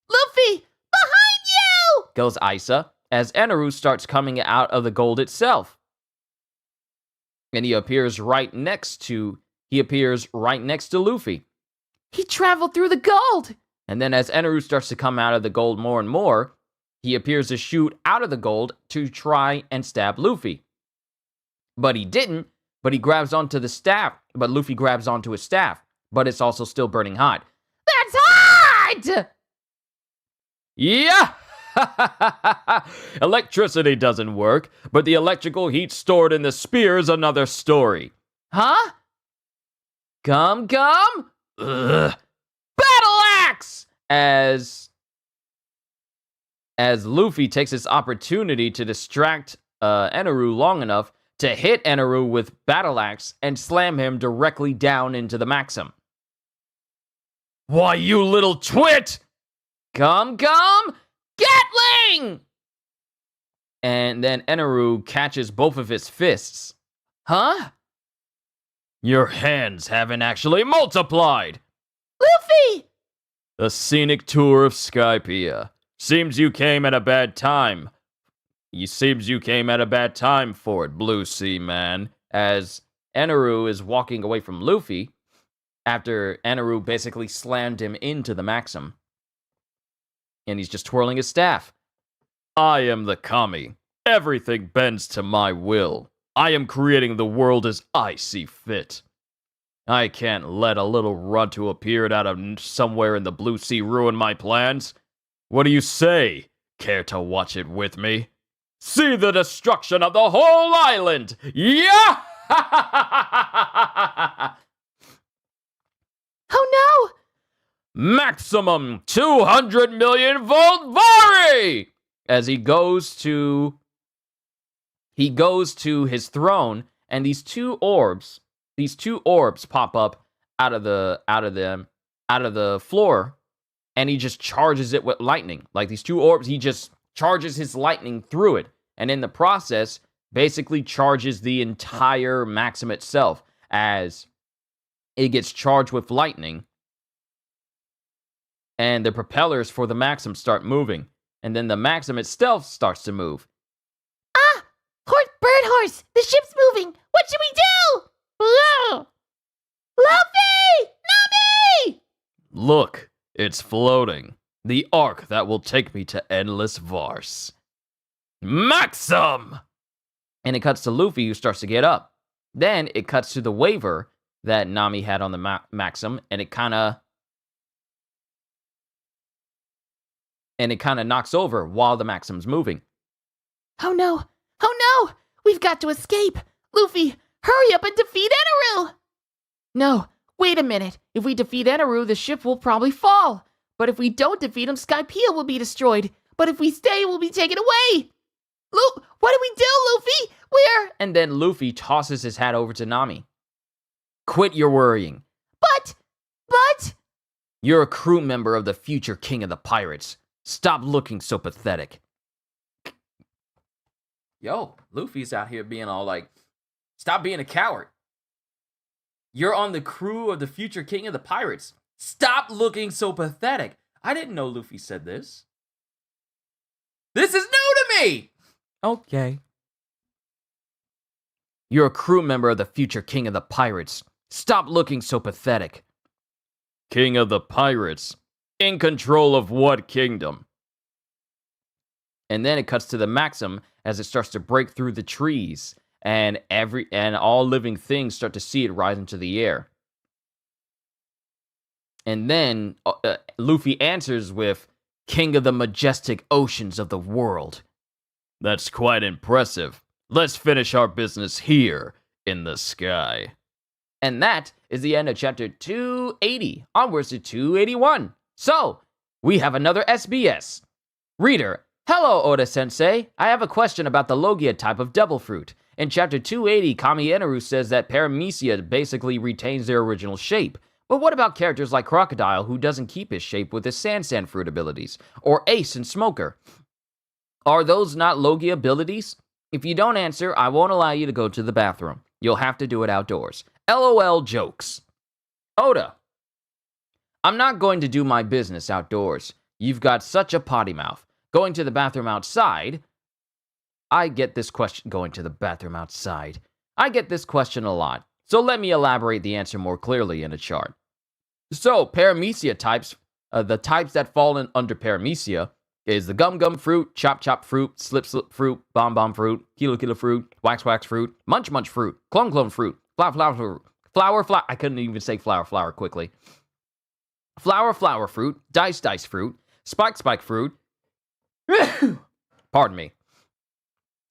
Luffy, behind you! Goes Isa, as Eneru starts coming out of the gold itself. And he appears right next to Luffy. He traveled through the gold! And then as Eneru starts to come out of the gold more and more, he appears to shoot out of the gold to try and stab Luffy. But he didn't, but he grabs onto the staff. But Luffy grabs onto his staff, but it's also still burning hot. That's hot! Yeah! Electricity doesn't work, but the electrical heat stored in the spear is another story. Huh? Come? Ugh. Battle axe! As Luffy takes this opportunity to distract Eneru long enough to hit Eneru with battle axe and slam him directly down into the Maxim. Why, you little twit! Come, Gatling! And then Eneru catches both of his fists. Huh? Your hands haven't actually multiplied! Luffy! The scenic tour of Skypiea. Seems you came at a bad time. It seems you came at a bad time for it, Blue Sea Man. As Eneru is walking away from Luffy, after Eneru basically slammed him into the Maxim. And he's just twirling his staff. I am the Kami. Everything bends to my will. I am creating the world as I see fit. I can't let a little runt who appeared out of somewhere in the Blue Sea ruin my plans. What do you say? Care to watch it with me? See the destruction of the whole island! Yeah! Oh no! Maximum 200 million volt Vari! As he goes to his throne, and these two orbs pop up out of the floor, and he just charges it with lightning. Like these two orbs, he just charges his lightning through it, and in the process, basically charges the entire Maxim itself as it gets charged with lightning, and the propellers for the Maxim start moving, and then the Maxim itself starts to move. Ah! Bird horse! The ship's moving! What should we do? Whoa. Luffy! Nami! Look, it's floating. The arc that will take me to Endless Vars. Maxim! And it cuts to Luffy, who starts to get up. Then it cuts to the waiver that Nami had on the Maxim, and it kind of knocks over while the Maxim's moving. Oh no! Oh no! We've got to escape! Luffy, hurry up and defeat Eneru! No, wait a minute. If we defeat Eneru, the ship will probably fall. But if we don't defeat him, Skypiea will be destroyed. But if we stay, we'll be taken away. What do we do, Luffy? And then Luffy tosses his hat over to Nami. Quit your worrying. But... You're a crew member of the future king of the pirates. Stop looking so pathetic. Yo, Luffy's out here being all like, stop being a coward. You're on the crew of the future king of the pirates. Stop looking so pathetic. I didn't know Luffy said this. This is new to me! Okay. You're a crew member of the future king of the pirates. Stop looking so pathetic. King of the pirates? In control of what kingdom? And then it cuts to the Maxim as it starts to break through the trees, and all living things start to see it rise into the air. And then Luffy answers with, King of the majestic oceans of the world. That's quite impressive. Let's finish our business here in the sky. And that is the end of chapter 280, onwards to 281. So, we have another SBS. Reader, hello Oda-sensei. I have a question about the Logia type of devil fruit. In chapter 280, Kami Eneru says that Paramecia basically retains their original shape. But what about characters like Crocodile, who doesn't keep his shape with his Sand fruit abilities? Or Ace and Smoker? Are those not Logia abilities? If you don't answer, I won't allow you to go to the bathroom. You'll have to do it outdoors. LOL jokes. Oda, I'm not going to do my business outdoors. You've got such a potty mouth. Going to the bathroom outside... I get this question a lot. So let me elaborate the answer more clearly in a chart. So, Paramecia types, the types that fall under Paramecia is the Gum fruit, Chop fruit, Slip fruit, Bomb fruit, Kilo fruit, Wax fruit, Munch fruit, Clone fruit, Flower, I couldn't even say flower quickly. Flower fruit, Dice fruit, Spike fruit, pardon me,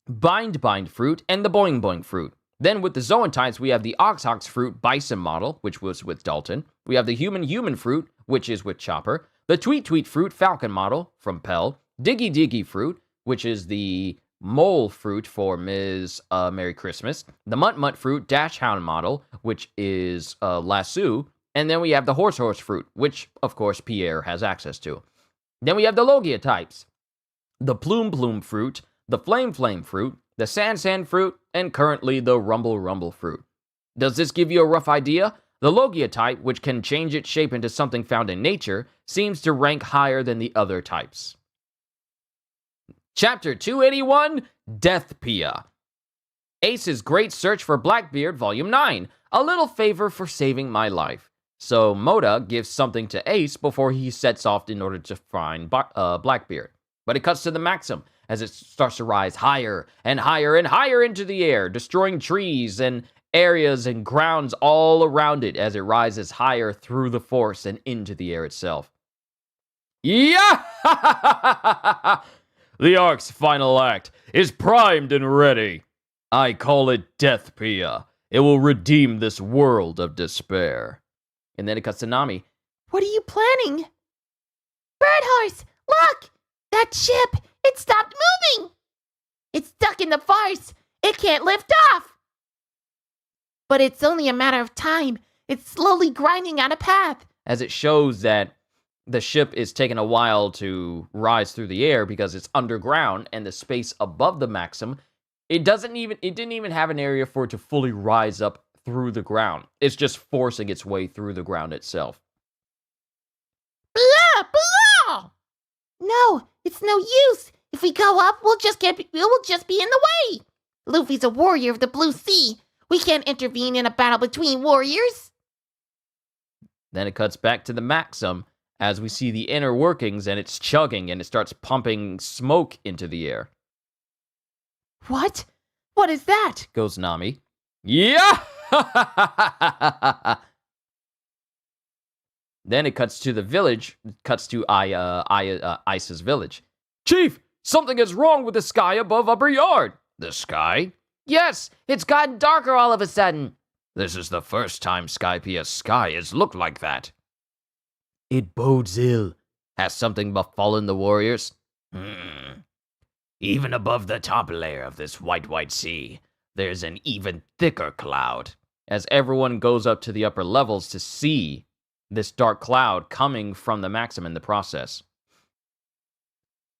Bind fruit, and the Boing fruit. Then with the Zoan types, we have the Ox fruit Bison model, which was with Dalton. We have the Human fruit, which is with Chopper. The Tweet fruit Falcon model from Pell. Diggy fruit, which is the Mole fruit for Ms. Merry Christmas. The Mutt fruit Dash Hound model, which is Lasso. And then we have the Horse fruit, which, of course, Pierre has access to. Then we have the Logia types. The Plume fruit, the Flame fruit, the Sand fruit, and currently the Rumble fruit. Does this give you a rough idea? The Logia type, which can change its shape into something found in nature, seems to rank higher than the other types. Chapter 281, Death Pia. Ace's Great Search for Blackbeard, Volume 9. A little favor for saving my life. So Moda gives something to Ace before he sets off in order to find Blackbeard. But it cuts to the Maxim as it starts to rise higher and higher and higher into the air, destroying trees and areas and grounds all around it as it rises higher through the force and into the air itself. Yeah! The arc's final act is primed and ready. I call it Death Pia. It will redeem this world of despair. And then it cuts to Nami. What are you planning? Bird horse, look! That ship, it stopped moving! It's stuck in the farce. It can't lift off. But it's only a matter of time. It's slowly grinding on a path. As it shows that the ship is taking a while to rise through the air because it's underground and the space above the Maxim, it didn't even have an area for it to fully rise up through the ground. It's just forcing its way through the ground itself. Blah, blah! No, it's no use. If we go up, we'll just be in the way. Luffy's a warrior of the Blue Sea. We can't intervene in a battle between warriors. Then it cuts back to the Maxim as we see the inner workings, and it's chugging and it starts pumping smoke into the air. What? What is that? Goes Nami. Yeah! Then it cuts to the village. Cuts to Isa's village. Chief, something is wrong with the sky above Upper Yard. The sky? Yes, it's gotten darker all of a sudden. This is the first time Skypia's sky has looked like that. It bodes ill. Has something befallen the warriors? Even above the top layer of this white sea, there's an even thicker cloud. As everyone goes up to the upper levels to see this dark cloud coming from the Maxim in the process.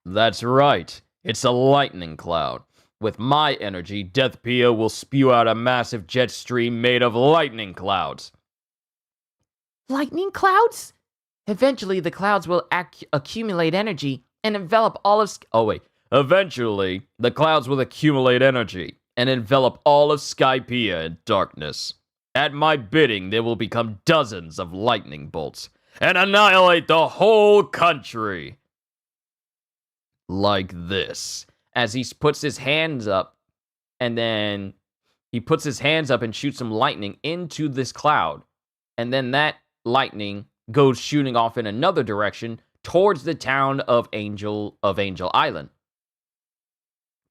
That's right. It's a lightning cloud. With my energy, Death Pia will spew out a massive jet stream made of lightning clouds. Lightning clouds? Eventually, the clouds will accumulate energy and envelop all of... Eventually, the clouds will accumulate energy and envelop all of Skypiea in darkness. At my bidding, there will become dozens of lightning bolts and annihilate the whole country. Like this. As he puts his hands up, and then he puts his hands up and shoots some lightning into this cloud. And then that lightning goes shooting off in another direction towards the town of Angel Island,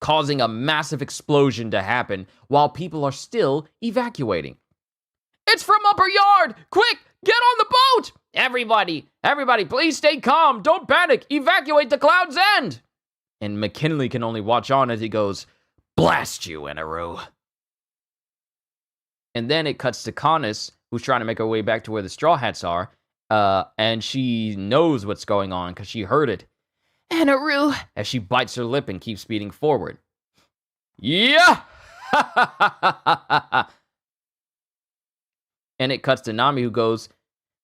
causing a massive explosion to happen while people are still evacuating. It's from Upper Yard! Quick, get on the boat! Everybody, please stay calm. Don't panic. Evacuate the Cloud's End. And McKinley can only watch on as he goes, blast you, Eneru. And then it cuts to Canis, who's trying to make her way back to where the Straw Hats are, and she knows what's going on because she heard it. Eneru. As she bites her lip and keeps speeding forward. Yeah! And it cuts to Nami, who goes,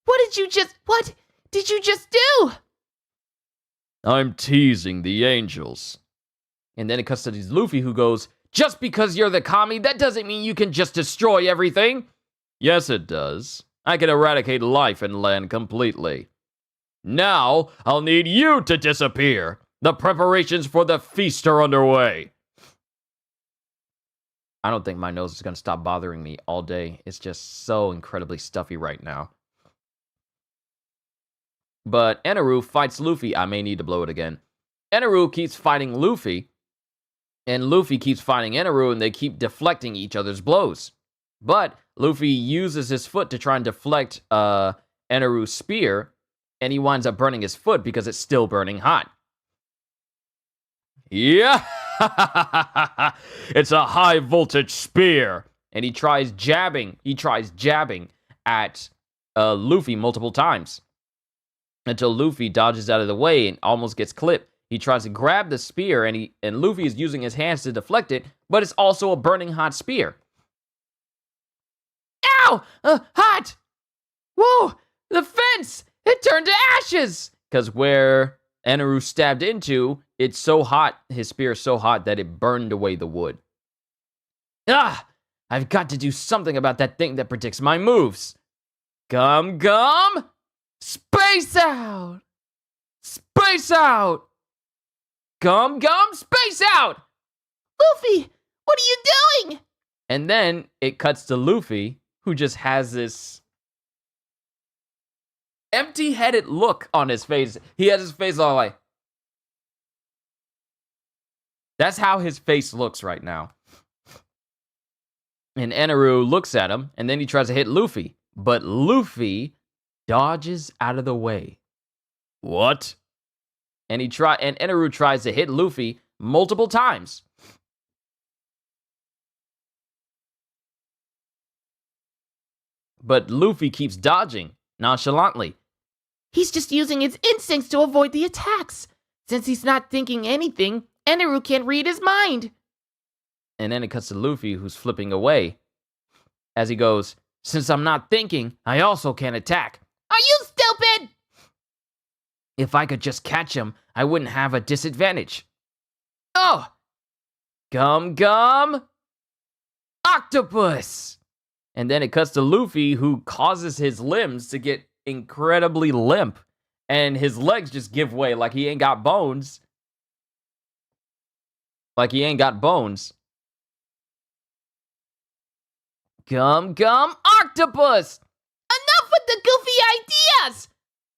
What did you just do? I'm teasing the angels. And then it cuts to Luffy, who goes, just because you're the kami, that doesn't mean you can just destroy everything. Yes, it does. I can eradicate life and land completely. Now, I'll need you to disappear. The preparations for the feast are underway. I don't think my nose is going to stop bothering me all day. It's just so incredibly stuffy right now. But Eneru fights Luffy. I may need to blow it again. Eneru keeps fighting Luffy, and Luffy keeps fighting Eneru, and they keep deflecting each other's blows. But Luffy uses his foot to try and deflect Eneru's spear, and he winds up burning his foot because it's still burning hot. Yeah! It's a high voltage spear. And he tries jabbing at Luffy multiple times, until Luffy dodges out of the way and almost gets clipped. He tries to grab the spear, and Luffy is using his hands to deflect it, but it's also a burning hot spear. Ow! Hot! Whoa! The fence! It turned to ashes! Because where Eneru stabbed into, it's so hot, his spear is so hot that it burned away the wood. Ah! I've got to do something about that thing that predicts my moves. Gum Gum! Space out! Space out! Gum Gum! Space out! Luffy, what are you doing? And then it cuts to Luffy, who just has this empty-headed look on his face. He has his face all like... That's how his face looks right now. And Eneru looks at him, and then he tries to hit Luffy. But Luffy dodges out of the way. What? And Eneru tries to hit Luffy multiple times. But Luffy keeps dodging nonchalantly. He's just using his instincts to avoid the attacks. Since he's not thinking anything, Eneru can't read his mind. And then it cuts to Luffy, who's flipping away. As he goes, since I'm not thinking, I also can't attack. Are you stupid? If I could just catch him, I wouldn't have a disadvantage. Oh! Gum Gum! Octopus! And then it cuts to Luffy, who causes his limbs to get incredibly limp. And his legs just give way like he ain't got bones. Like he ain't got bones. Gum Gum Octopus! Enough with the goofy ideas!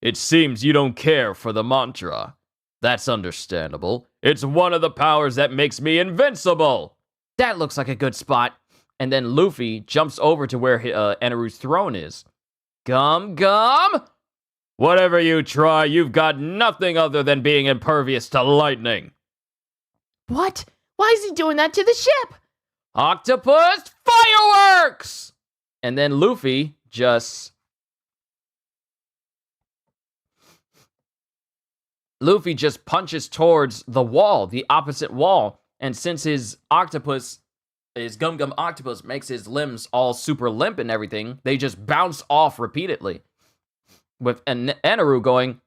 It seems you don't care for the mantra. That's understandable. It's one of the powers that makes me invincible. That looks like a good spot. And then Luffy jumps over to where Eneru's throne is. Gum Gum? Whatever you try, you've got nothing other than being impervious to lightning. What? Why is he doing that to the ship? Octopus fireworks! And then Luffy just punches towards the wall, the opposite wall. And since his Gum Gum Octopus makes his limbs all super limp and everything, they just bounce off repeatedly. With Eneru going,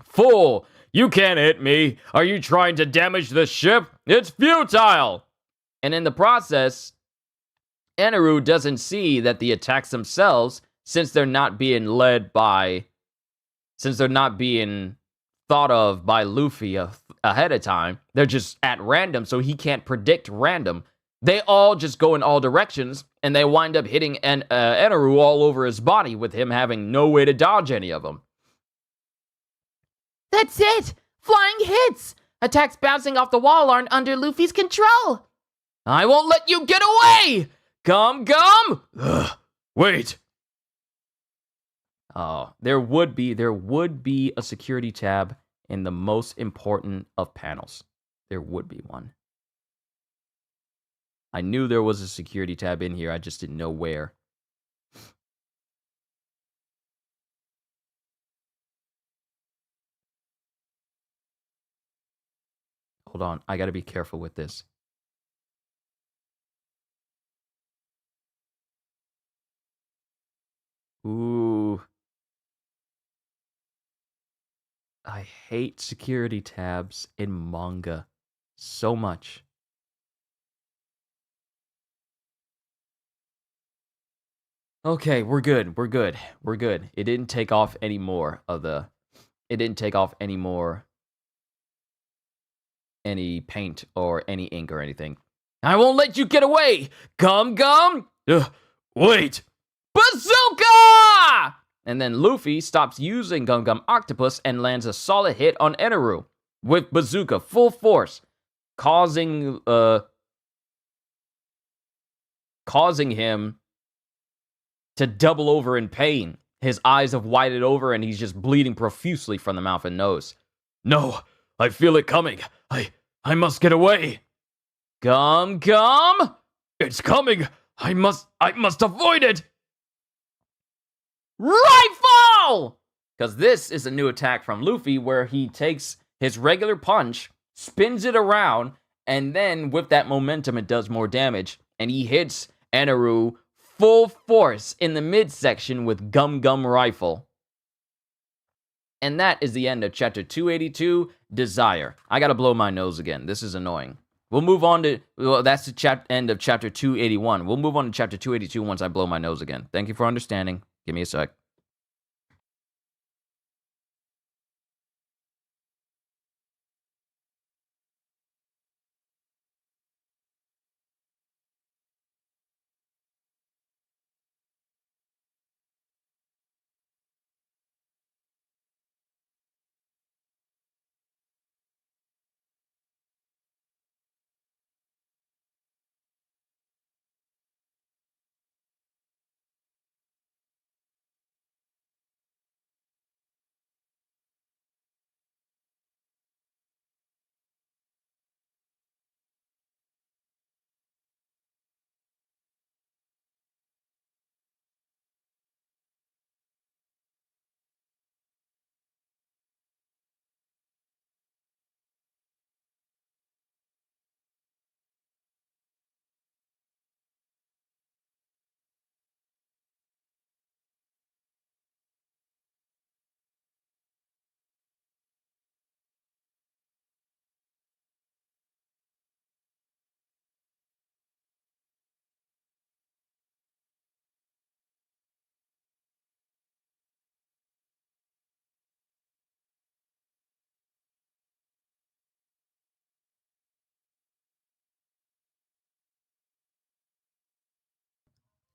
Fool! You can't hit me! Are you trying to damage the ship? It's futile! And in the process, Eneru doesn't see that the attacks themselves, since they're not being thought of by Luffy ahead of time, they're just at random, so he can't predict random. They all just go in all directions, and they wind up hitting Eneru all over his body, with him having no way to dodge any of them. That's it! Flying hits! Attacks bouncing off the wall aren't under Luffy's control! I won't let you get away! Gum Gum! Ugh, wait! Oh, there would be a security tab in the most important of panels. There would be one. I knew there was a security tab in here, I just didn't know where. Hold on, I gotta be careful with this. Ooh. I hate security tabs in manga so much. Okay, we're good. It didn't take off any more any paint or any ink or anything. I won't let you get away! Gum Gum! Wait! Bazooka! And then Luffy stops using Gum Gum Octopus and lands a solid hit on Eneru with Bazooka full force, causing him to double over in pain. His eyes have widened over and he's just bleeding profusely from the mouth and nose. No, I feel it coming. I must get away. Gum Gum! It's coming! I must avoid it! Rifle! Because this is a new attack from Luffy where he takes his regular punch, spins it around, and then with that momentum it does more damage. And he hits Eneru full force in the midsection with Gum Gum Rifle. And that is the end of chapter 282, Desire. I gotta blow my nose again. This is annoying. We'll move on to, well, that's the end of chapter 281. We'll move on to chapter 282 once I blow my nose again. Thank you for understanding. Give me a sec.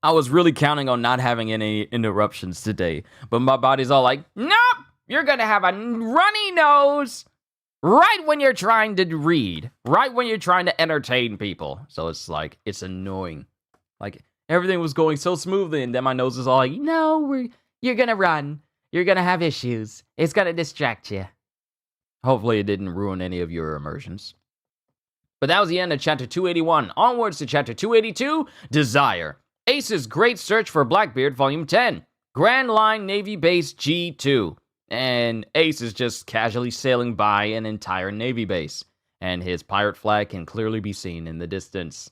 I was really counting on not having any interruptions today, but my body's all like, nope, you're gonna have a runny nose right when you're trying to read, right when you're trying to entertain people. So it's like, it's annoying. Like, everything was going so smoothly, and then my nose is all like, No, you're gonna run. You're gonna have issues. It's gonna distract you. hopefully it didn't ruin any of your immersions. But that was the end of chapter 281. Onwards to chapter 282, Desire. Ace's Great Search for Blackbeard, Volume 10. Grand Line Navy Base G2. And Ace is just casually sailing by an entire Navy base. And his pirate flag can clearly be seen in the distance.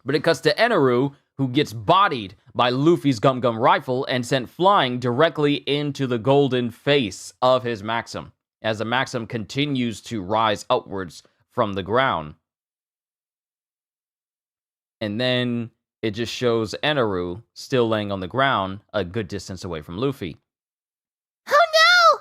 But it cuts to Eneru, who gets bodied by Luffy's Gum Gum rifle and sent flying directly into the golden face of his Maxim, as the Maxim continues to rise upwards from the ground. And then it just shows Eneru still laying on the ground a good distance away from Luffy. Oh no!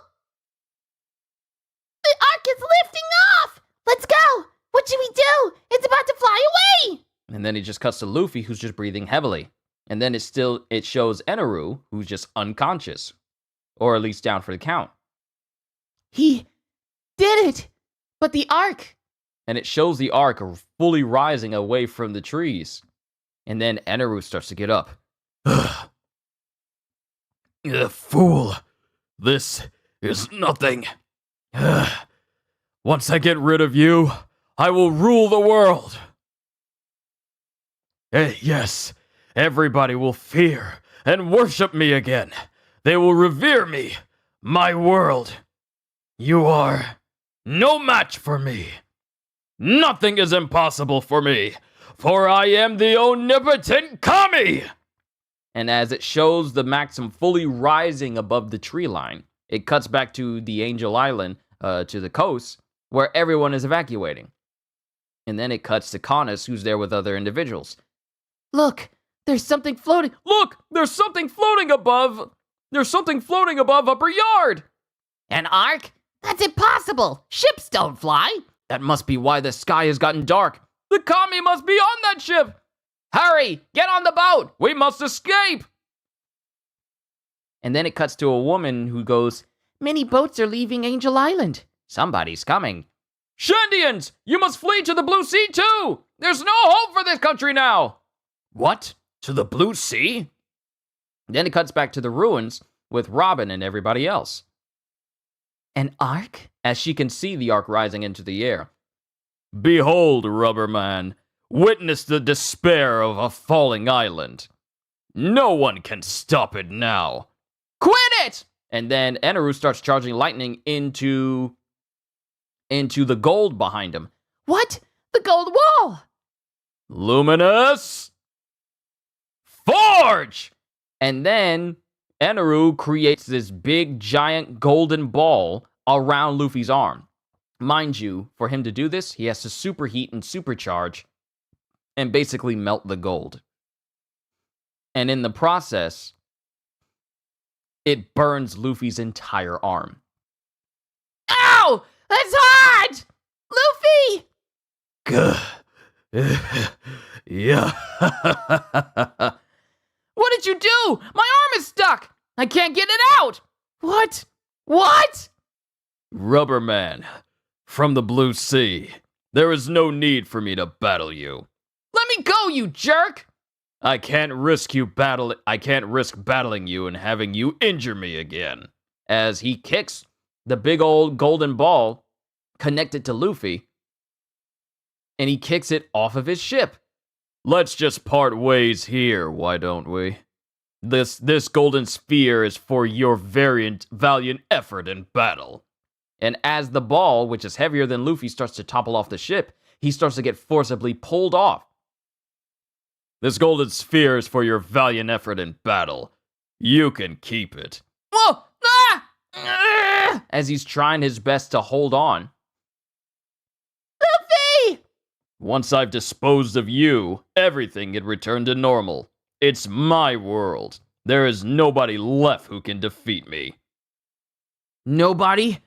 The ark is lifting off! Let's go! What should we do? It's about to fly away! And then it just cuts to Luffy, who's just breathing heavily. And then it shows Eneru, who's just unconscious. Or at least down for the count. He did it! But the ark... And it shows the ark fully rising away from the trees. And then Eneru starts to get up. Fool! This is nothing. Once I get rid of you, I will rule the world. Yes, everybody will fear and worship me again. They will revere me, my world. You are no match for me. Nothing is impossible for me, for I am the omnipotent Kami! And as it shows the Maxim fully rising above the tree line, it cuts back to the Angel Island, to the coast, where everyone is evacuating. And then it cuts to Canis, who's there with other individuals. Look, there's something floating. Look, there's something floating above. There's something floating above Upper Yard. An ark? That's impossible! Ships don't fly! That must be why the sky has gotten dark. The Kami must be on that ship. Hurry, get on the boat. We must escape. And then it cuts to a woman who goes, Many boats are leaving Angel Island. somebody's coming. Shandians, you must flee to the Blue Sea too. There's no hope for this country now. What? To the Blue Sea? Then it cuts back to the ruins with Robin and everybody else. An ark? As she can see the ark rising into the air. Behold, Rubberman, witness the despair of a falling island. No one can stop it now. Quit it! And then Eneru starts charging lightning into the gold behind him. What? The gold wall! Luminous Forge! And then Eneru creates this big, giant golden ball around Luffy's arm. Mind you, for him to do this, he has to superheat and supercharge and basically melt the gold. And in the process, it burns Luffy's entire arm. Ow! That's hard! Luffy! Yeah. What did you do? My arm is stuck! I can't get it out! What? What? Rubber Man, from the Blue Sea, there is no need for me to battle you. Let me go, you jerk! I can't risk battling you and having you injure me again. As he kicks the big old golden ball connected to Luffy, and he kicks it off of his ship. Let's just part ways here, why don't we? This golden sphere is for your valiant effort in battle. And as the ball, which is heavier than Luffy, starts to topple off the ship, he starts to get forcibly pulled off. This golden sphere is for your valiant effort in battle. You can keep it. Whoa! Ah! As he's trying his best to hold on. Luffy! Once I've disposed of you, everything can return to normal. It's my world. There is nobody left who can defeat me. Nobody?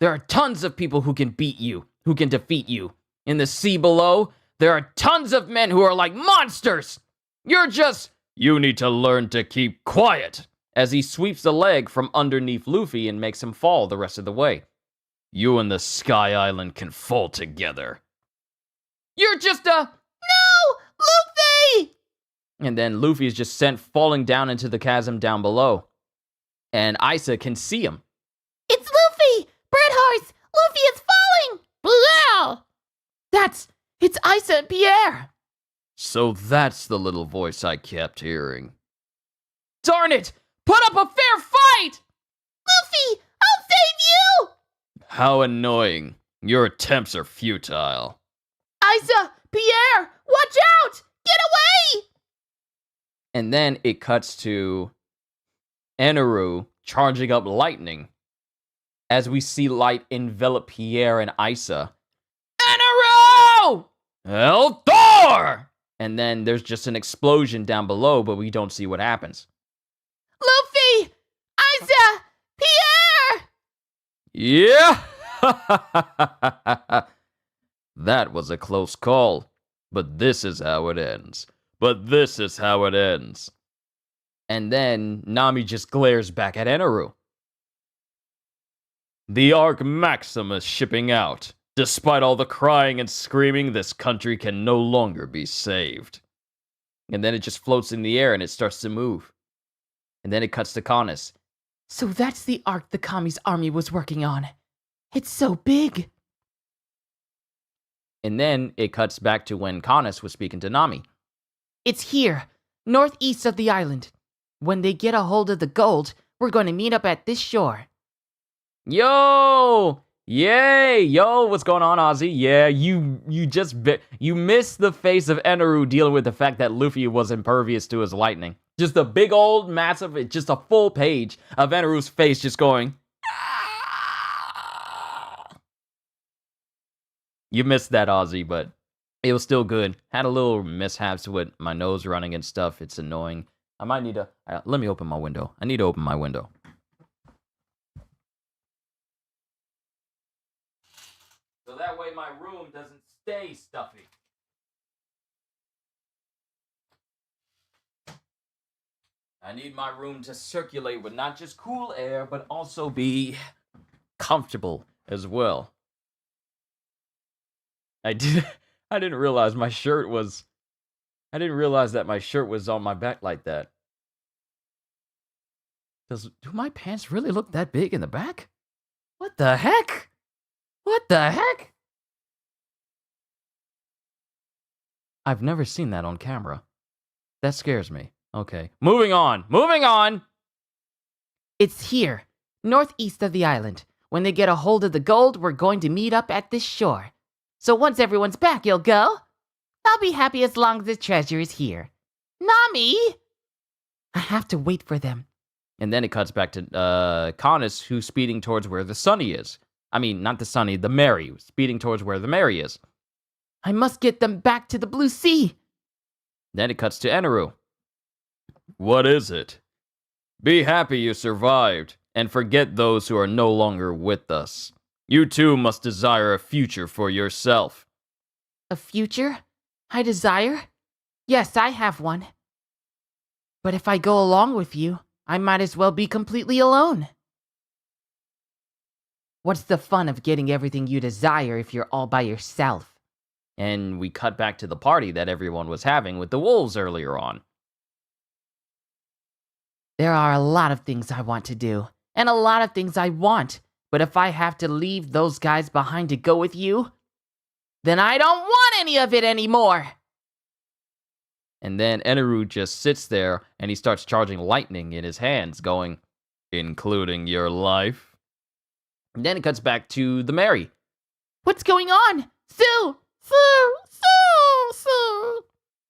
There are tons of people who can beat you, who can defeat you. In the sea below, there are tons of men who are like monsters. You're just... You need to learn to keep quiet. As he sweeps the leg from underneath Luffy and makes him fall the rest of the way. You and the Sky Island can fall together. You're just a... No! Luffy! And then Luffy is just sent falling down into the chasm down below. And Isa can see him. It's Luffy! Bread Horse! Luffy is falling! Wow! It's Isa and Pierre! So that's the little voice I kept hearing. Darn it! Put up a fair fight! Luffy, I'll save you! How annoying. Your attempts are futile. Isa, Pierre, watch out! Get away! And then it cuts to Eneru charging up lightning as we see light envelop Pierre and Isa. Eneru! Eldor! And then there's just an explosion down below, but we don't see what happens. Luffy! Isa! Pierre! Yeah! That was a close call. But this is how it ends. And then Nami just glares back at Eneru. The Arc Maximus shipping out. Despite all the crying and screaming, this country can no longer be saved. And then it just floats in the air and it starts to move. And then it cuts to Canis. So that's the arc the Kami's army was working on. It's so big. And then it cuts back to when Canis was speaking to Nami. It's here, northeast of the island. When they get a hold of the gold, we're going to meet up at this shore. Yo! Yay! Yo, what's going on, Ozzy? Yeah, you missed the face of Eneru dealing with the fact that Luffy was impervious to his lightning. Just a big old massive, just a full page of Eneru's face just going. You missed that, Ozzy, but it was still good. Had a little mishaps with my nose running and stuff. It's annoying. I might need to... let me open my window. I need to open my window. So that way my room doesn't stay stuffy. I need my room to circulate with not just cool air, but also be comfortable as well. I didn't realize my shirt was... I didn't realize that my shirt was on my back like that. Do my pants really look that big in the back? What the heck? What the heck? I've never seen that on camera. That scares me. Okay. Moving on! It's here, northeast of the island. When they get a hold of the gold, we're going to meet up at this shore. So once everyone's back, you'll go? I'll be happy as long as the treasure is here. Nami! I have to wait for them. And then it cuts back to Canis, who's speeding towards where the Sunny is. I mean, not the Sunny, the Mary, speeding towards where the Mary is. I must get them back to the Blue Sea. Then it cuts to Eneru. What is it? Be happy you survived, and forget those who are no longer with us. You too must desire a future for yourself. A future? I desire? Yes, I have one. But if I go along with you, I might as well be completely alone. What's the fun of getting everything you desire if you're all by yourself? And we cut back to the party that everyone was having with the wolves earlier on. There are a lot of things I want to do, and a lot of things I want, but if I have to leave those guys behind to go with you, then I don't want any of it anymore! And then Eneru just sits there and he starts charging lightning in his hands, going, including your life. And then it cuts back to the Mary. What's going on? Sue! Sue!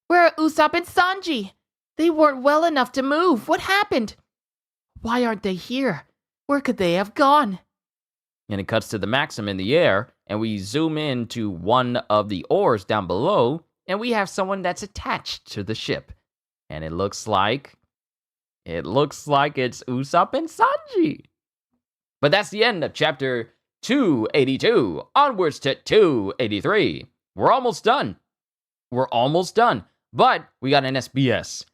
Where are Usopp and Sanji? They weren't well enough to move. What happened? Why aren't they here? Where could they have gone? And it cuts to the Maxim in the air, and we zoom in to one of the oars down below, and we have someone that's attached to the ship. And it looks like it's Usopp and Sanji. But that's the end of chapter 282. Onwards to 283. We're almost done. But we got an SBS.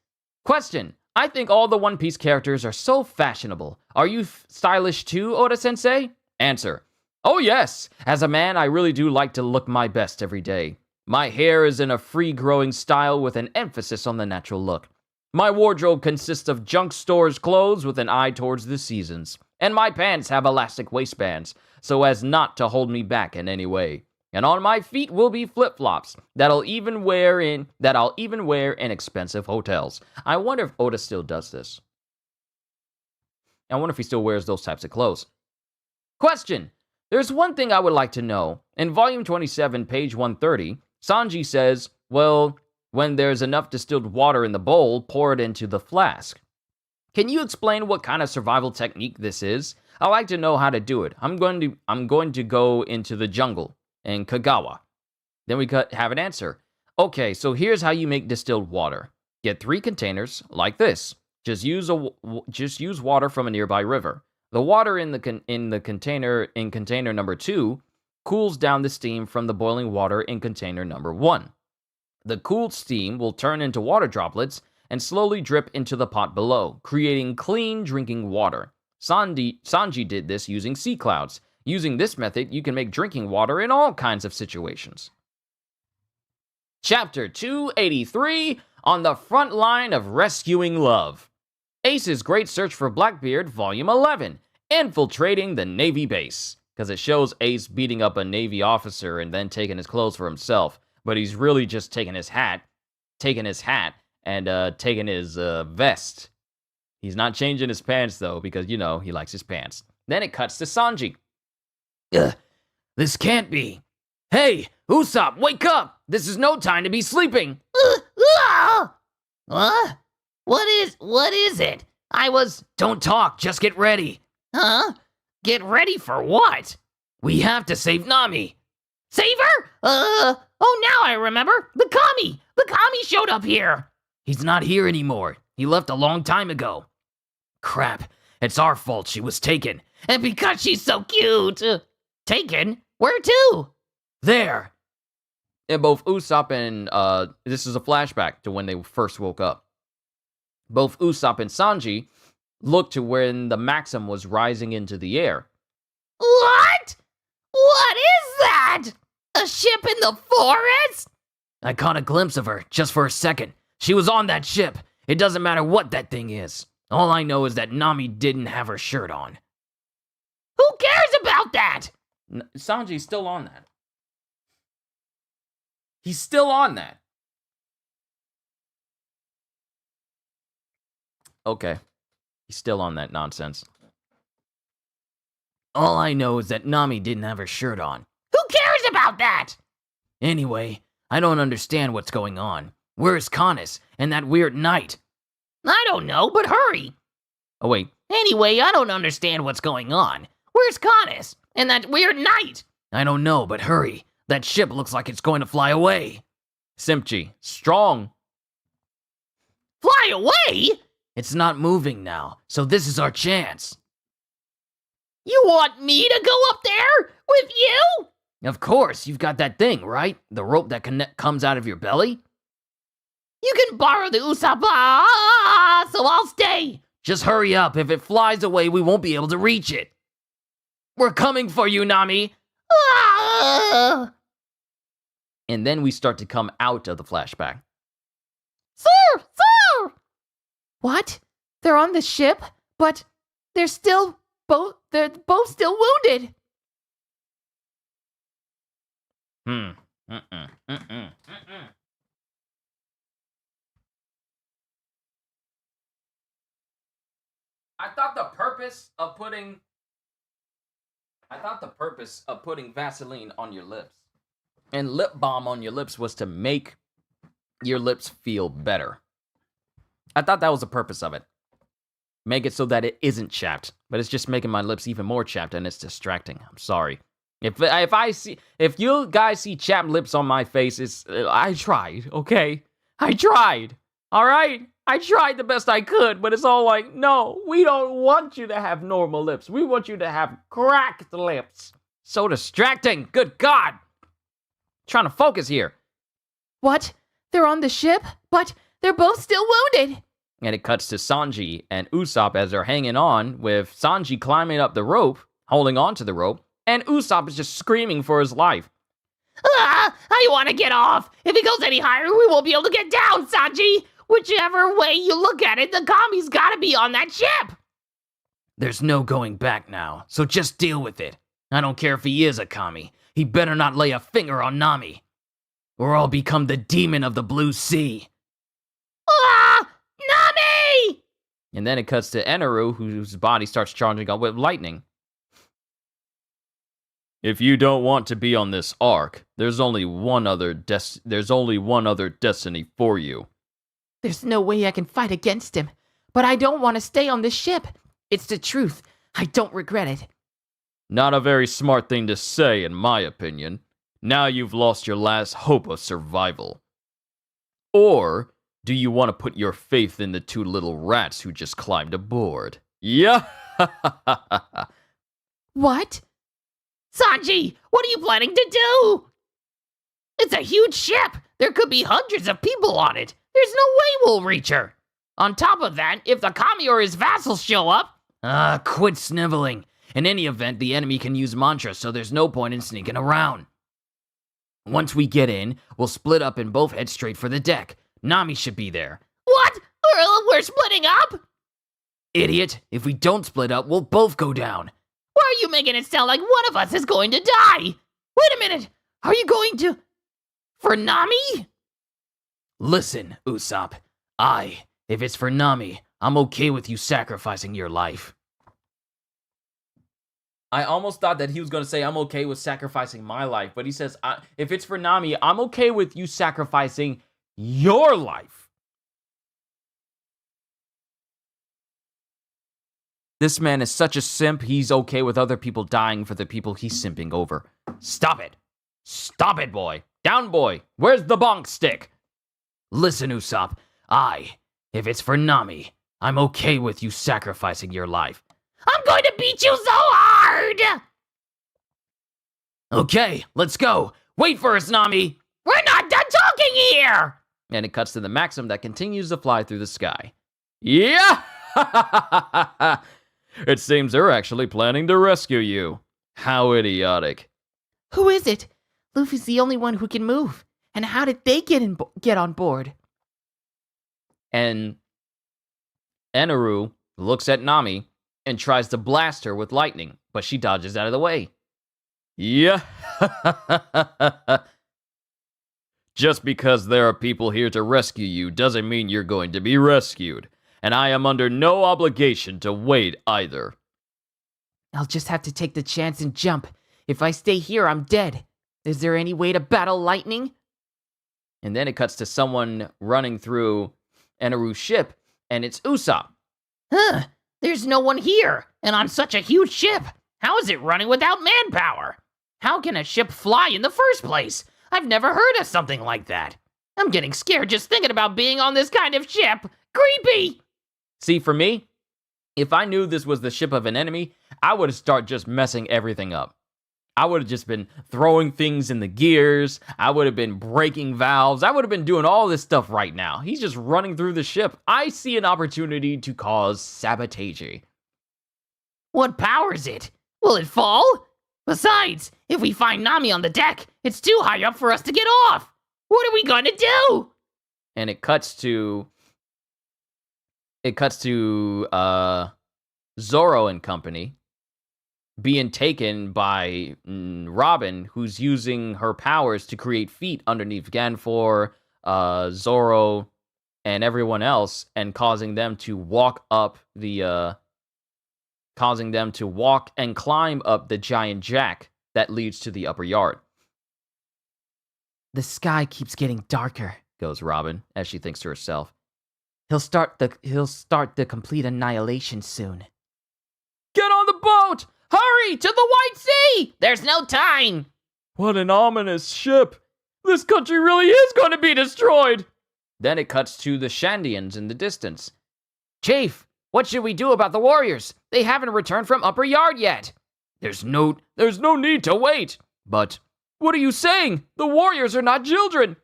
Question. I think all the One Piece characters are so fashionable. Are you stylish too, Oda-sensei? Answer. Oh yes. As a man, I really do like to look my best every day. My hair is in a free-growing style with an emphasis on the natural look. My wardrobe consists of junk stores clothes with an eye towards the seasons. And my pants have elastic waistbands, so as not to hold me back in any way. And on my feet will be flip-flops that I'll even wear in expensive hotels. I wonder if Oda still does this. I wonder if he still wears those types of clothes. Question. There's one thing I would like to know. In volume 27, page 130, Sanji says, well, when there's enough distilled water in the bowl, pour it into the flask. Can you explain what kind of survival technique this is? I like to know how to do it. I'm going to go into the jungle in Kagawa. Then we have an answer. Okay, so here's how you make distilled water. Get 3 containers like this. Just use water from a nearby river. The water in container number 2 cools down the steam from the boiling water in container number 1. The cooled steam will turn into water droplets and slowly drip into the pot below, creating clean drinking water. Sanji did this using sea clouds. Using this method, you can make drinking water in all kinds of situations. Chapter 283, On the Front Line of Rescuing Love. Ace's Great Search for Blackbeard, Volume 11, Infiltrating the Navy Base. Because it shows Ace beating up a Navy officer and then taking his clothes for himself. But he's really just taking his hat, and taking his vest. He's not changing his pants, though, because, you know, he likes his pants. Then it cuts to Sanji. This can't be. Hey, Usopp, wake up! This is no time to be sleeping! What? What is it? Don't talk, just get ready. Huh? Get ready for what? We have to save Nami. Save her? Oh, now I remember. The Kami showed up here. He's not here anymore. He left a long time ago. Crap, it's our fault she was taken. And because she's so cute. Taken? Where to? There. And both Usopp and, this is a flashback to when they first woke up. Both Usopp and Sanji looked to when the Maxim was rising into the air. What? What is that? A ship in the forest? I caught a glimpse of her, just for a second. She was on that ship. It doesn't matter what that thing is. All I know is that Nami didn't have her shirt on. Who cares about that? Sanji's still on that. He's still on that. Okay. He's still on that nonsense. All I know is that Nami didn't have her shirt on. Who cares about that? Anyway, I don't understand what's going on. Where's Canis and that weird knight? I don't know, but hurry. Oh wait, Anyway, I don't understand what's going on. Where's Canis? And that weird knight? I don't know, but hurry. That ship looks like it's going to fly away. Simchi, strong. Fly away? It's not moving now, so this is our chance. You want me to go up there with you? Of course, you've got that thing, right? The rope that comes out of your belly? You can borrow the Usopp, so I'll stay. Just hurry up. If it flies away, we won't be able to reach it. We're coming for you, Nami. Ah! And then we start to come out of the flashback. Sir! Sir! What? They're on the ship, but they're both still wounded. I thought the purpose of putting Vaseline on your lips and lip balm on your lips was to make your lips feel better. I thought that was the purpose of it. Make it so that it isn't chapped, but it's just making my lips even more chapped and it's distracting. I'm sorry. If you guys see chapped lips on my face, I tried, okay? I tried, all right? I tried the best I could, but it's all like, no, we don't want you to have normal lips. We want you to have cracked lips. So distracting, good God. Trying to focus here. What? They're on the ship, but they're both still wounded. And it cuts to Sanji and Usopp as they're hanging on, with Sanji climbing up the rope, holding on to the rope, and Usopp is just screaming for his life. I want to get off. If it goes any higher, we won't be able to get down, Sanji. Whichever way you look at it, the Kami's gotta be on that ship. There's no going back now, so just deal with it. I don't care if he is a Kami. He better not lay a finger on Nami, or I'll become the demon of the blue sea. Nami! And then it cuts to Eneru, whose body starts charging up with lightning. If you don't want to be on this arc, there's only one other destiny for you. There's no way I can fight against him, but I don't want to stay on this ship. It's the truth. I don't regret it. Not a very smart thing to say, in my opinion. Now you've lost your last hope of survival. Or do you want to put your faith in the two little rats who just climbed aboard? Yeah. What? Sanji, what are you planning to do? It's a huge ship. There could be hundreds of people on it. There's no way we'll reach her. On top of that, if the Kami or his vassals show up... Quit sniveling. In any event, the enemy can use mantras, so there's no point in sneaking around. Once we get in, we'll split up and both head straight for the deck. Nami should be there. What? We're splitting up? Idiot. If we don't split up, we'll both go down. Why are you making it sound like one of us is going to die? Wait a minute. Are you going to... for Nami? Listen, Usopp. If it's for Nami, I'm okay with you sacrificing your life. I almost thought that he was going to say, I'm okay with sacrificing my life, but he says, if it's for Nami, I'm okay with you sacrificing your life. This man is such a simp, he's okay with other people dying for the people he's simping over. Stop it. Stop it, boy. Down, boy. Where's the bonk stick? Listen, Usopp, if it's for Nami, I'm okay with you sacrificing your life. I'm going to beat you so hard! Okay, let's go. Wait for us, Nami. We're not done talking here! And it cuts to the Maxim that continues to fly through the sky. Yeah! It seems they're actually planning to rescue you. How idiotic. Who is it? Luffy's the only one who can move. And how did they get on board? And Eneru looks at Nami and tries to blast her with lightning, but she dodges out of the way. Yeah. Just because there are people here to rescue you doesn't mean you're going to be rescued. And I am under no obligation to wait either. I'll just have to take the chance and jump. If I stay here, I'm dead. Is there any way to battle lightning? And then it cuts to someone running through Eneru's ship, and it's Usopp. Huh, There's no one here, and on such a huge ship. How is it running without manpower? How can a ship fly in the first place? I've never heard of something like that. I'm getting scared just thinking about being on this kind of ship. Creepy! See, for me, if I knew this was the ship of an enemy, I would start just messing everything up. I would have just been throwing things in the gears. I would have been breaking valves. I would have been doing all this stuff right now. He's just running through the ship. I see an opportunity to cause sabotage. What powers it? Will it fall? Besides, if we find Nami on the deck, it's too high up for us to get off. What are we gonna do? And it cuts to Zoro and company being taken by Robin, who's using her powers to create feet underneath Ganfor, Zoro, and everyone else, and causing them to walk and climb up the giant jack that leads to the upper yard. The sky keeps getting darker, Goes Robin, as she thinks to herself. He'll start the complete annihilation soon. Get on the boat! Hurry to the White Sea! There's no time. What an ominous ship! This country really is going to be destroyed! Then it cuts to the Shandians in the distance. Chief, what should we do about the warriors? They haven't returned from Upper Yard yet. There's no need to wait. But what are you saying? The warriors are not children.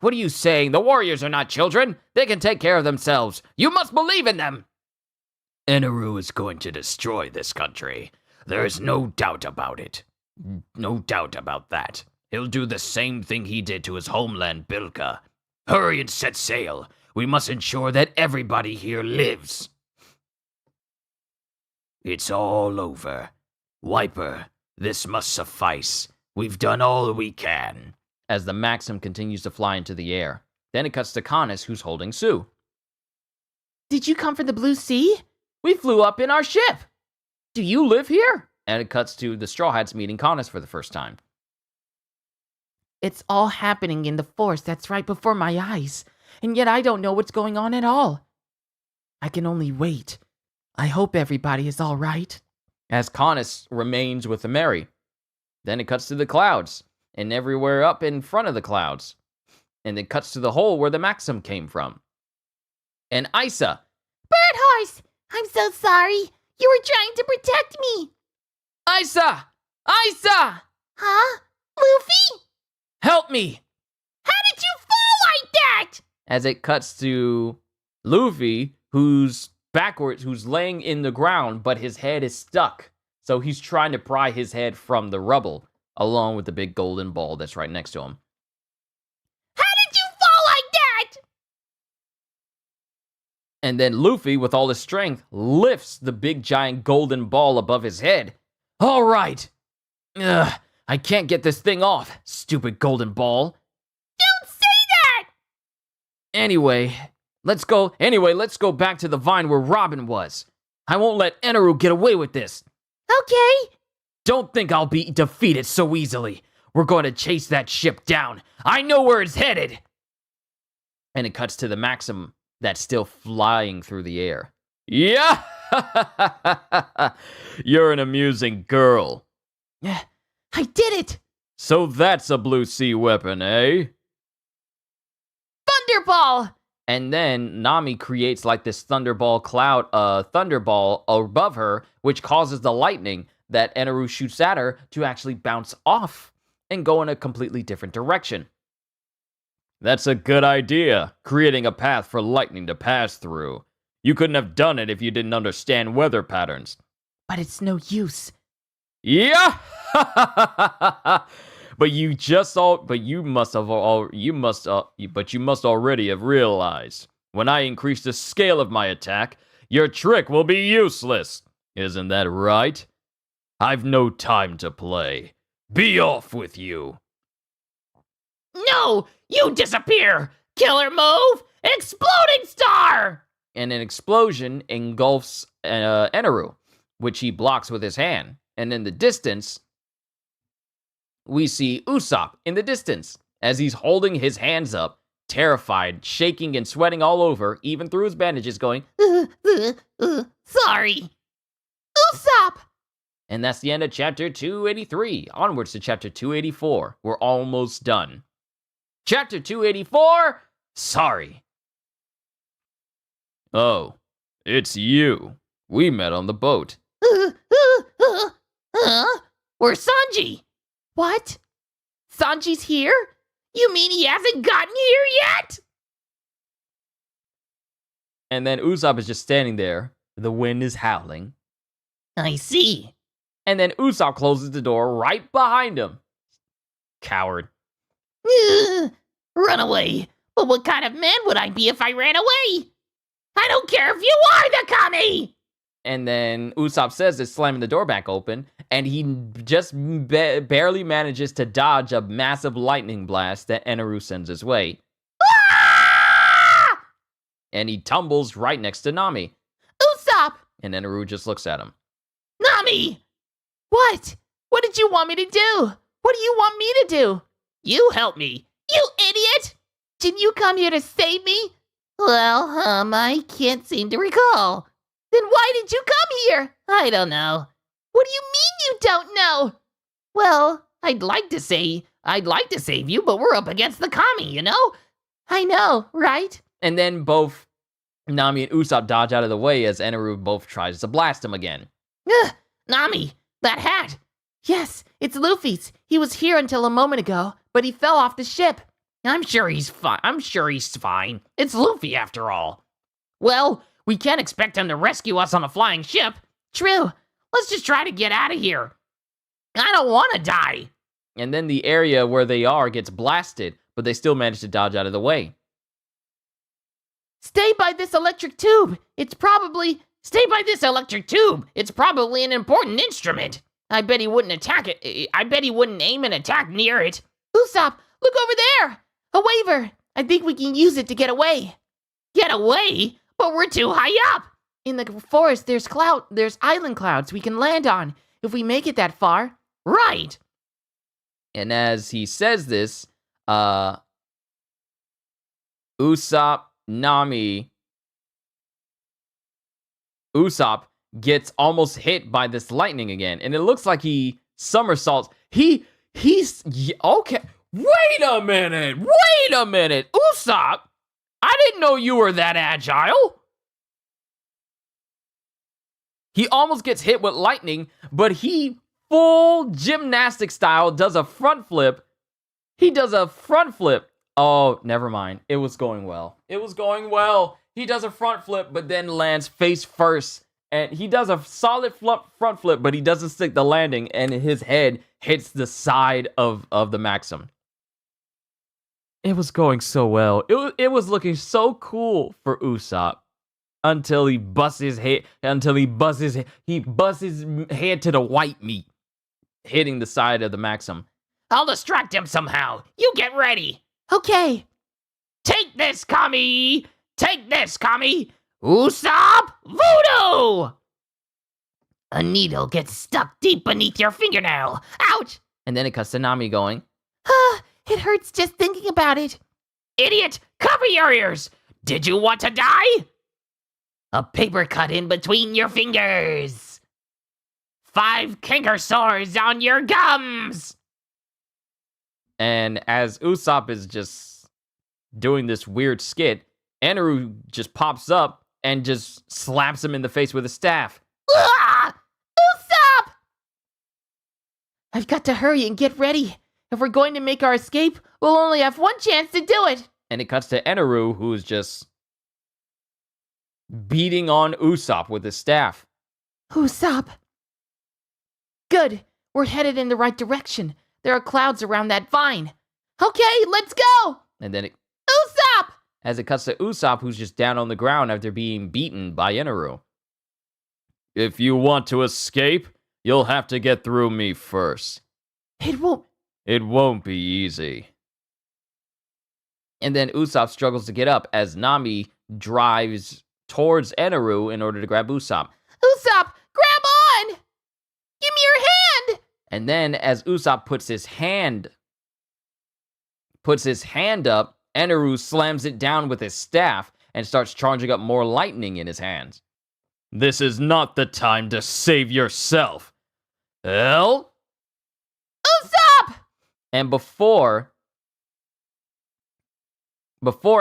What are you saying? The warriors are not children. They can take care of themselves. You must believe in them. Eneru is going to destroy this country. There is no doubt about it. No doubt about that. He'll do the same thing he did to his homeland, Bilka. Hurry and set sail. We must ensure that everybody here lives. It's all over. Wiper, this must suffice. We've done all we can. As the Maxim continues to fly into the air. Then it cuts to Canis, who's holding Sue. Did you come from the Blue Sea? We flew up in our ship. Do you live here? And it cuts to the Straw Hats meeting Canis for the first time. It's all happening in the forest that's right before my eyes, and yet I don't know what's going on at all. I can only wait. I hope everybody is all right. As Canis remains with the Mary. Then it cuts to the clouds, and everywhere up in front of the clouds. And it cuts to the hole where the Maxim came from. And Isa. Bird Horse! I'm so sorry. You were trying to protect me. Isa! Isa! Huh? Luffy? Help me! How did you fall like that? As it cuts to Luffy, who's backwards, who's laying in the ground, but his head is stuck. So he's trying to pry his head from the rubble, along with the big golden ball that's right next to him. How did you fall like that? And then Luffy, with all his strength, lifts the big giant golden ball above his head. All right. I can't get this thing off, stupid golden ball. Don't say that! Anyway, let's go back to the vine where Robin was. I won't let Eneru get away with this. Okay. Don't think I'll be defeated so easily. We're going to chase that ship down. I know where it's headed. And it cuts to the Maxim that's still flying through the air. Yeah! You're an amusing girl. Yeah, I did it! So that's a Blue Sea weapon, eh? Thunderball! And then Nami creates like this thunderball above her, which causes the lightning that Eneru shoots at her to actually bounce off and go in a completely different direction. That's a good idea, creating a path for lightning to pass through. You couldn't have done it if you didn't understand weather patterns. But it's no use. Yeah! But you must already have realized, when I increase the scale of my attack, your trick will be useless. Isn't that right? I've no time to play. Be off with you. No! You disappear! Killer move! Exploding star! And an explosion engulfs Eneru, which he blocks with his hand. And in the distance, we see Usopp in the distance, as he's holding his hands up, terrified, shaking and sweating all over, even through his bandages, going, Sorry. Usopp! And that's the end of chapter 283. Onwards to chapter 284. We're almost done. Chapter 284, sorry. Oh, it's you. We met on the boat. Where's Sanji? What? Sanji's here? You mean he hasn't gotten here yet? And then Usopp is just standing there. The wind is howling. I see. And then Usopp closes the door right behind him. Coward. Run away. But what kind of man would I be if I ran away? I don't care if you are the Kami! And then Usopp says it's slamming the door back open, and he just barely manages to dodge a massive lightning blast that Eneru sends his way. Ah! And he tumbles right next to Nami. Usopp! And Eneru just looks at him. Nami! What? What did you want me to do? What do you want me to do? You help me, you idiot! Didn't you come here to save me? Well, I can't seem to recall. Then why did you come here? I don't know. What do you mean you don't know? Well, I'd like to save you, but we're up against the Kami, you know? I know, right? And then both Nami and Usopp dodge out of the way as Eneru both tries to blast him again. Nami, that hat! Yes, it's Luffy's. He was here until a moment ago, but he fell off the ship. I'm sure he's fine. It's Luffy after all. Well, we can't expect him to rescue us on a flying ship. True. Let's just try to get out of here. I don't want to die. And then the area where they are gets blasted, but they still manage to dodge out of the way. Stay by this electric tube. Stay by this electric tube. It's probably an important instrument. I bet he wouldn't attack it. I bet he wouldn't aim an attack near it. Usopp, look over there. A waiver. I think we can use it to get away. Get away? But we're too high up. In the forest, there's island clouds we can land on if we make it that far. Right. And as he says this, Usopp gets almost hit by this lightning again, and it looks like he somersaults. He's okay. Wait a minute, Usopp! I didn't know you were that agile. He almost gets hit with lightning, but he full gymnastic style does a front flip. He does a front flip. Oh, never mind. It was going well. He does a front flip, but then lands face first. And he does a solid front flip, but he doesn't stick the landing, and his head hits the side of the Maxim. It was going so well. It was looking so cool for Usopp until he busts his head. He busts his head to the white meat, hitting the side of the Maxim. I'll distract him somehow. You get ready. Okay. Take this, Kami! Usopp Voodoo! A needle gets stuck deep beneath your fingernail. Ouch! And then it cuts to Nami going, It hurts just thinking about it. Idiot! Cover your ears! Did you want to die? A paper cut in between your fingers. 5 canker sores on your gums! And as Usopp is just doing this weird skit, Eneru just pops up and just slaps him in the face with a staff. Ah! Usopp! I've got to hurry and get ready. If we're going to make our escape, we'll only have one chance to do it. And it cuts to Eneru, who's just beating on Usopp with his staff. Usopp. Good. We're headed in the right direction. There are clouds around that vine. Okay, let's go! And then Usopp! as it cuts to Usopp, who's just down on the ground after being beaten by Eneru. If you want to escape, you'll have to get through me first. It won't be easy. And then Usopp struggles to get up as Nami drives towards Eneru in order to grab Usopp. Usopp, grab on! Give me your hand! And then as Usopp puts his hand up, Eneru slams it down with his staff and starts charging up more lightning in his hands. This is not the time to save yourself. Hell? Usopp! And before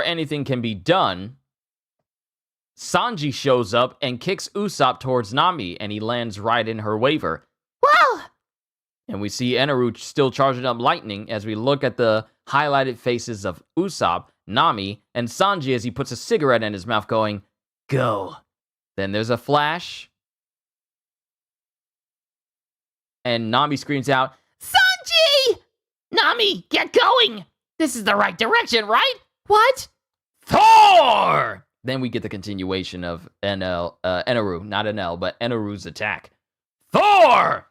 anything can be done, Sanji shows up and kicks Usopp towards Nami, and he lands right in her waver. Well, And we see Eneru still charging up lightning as we look at the highlighted faces of Usopp, Nami, and Sanji as he puts a cigarette in his mouth going, "Go." Then there's a flash, and Nami screams out, Sanji! Nami, get going! This is the right direction, right? What? "Thor!" Then we get the continuation of Eneru, not Enel, but Eneru's attack. "Thor!"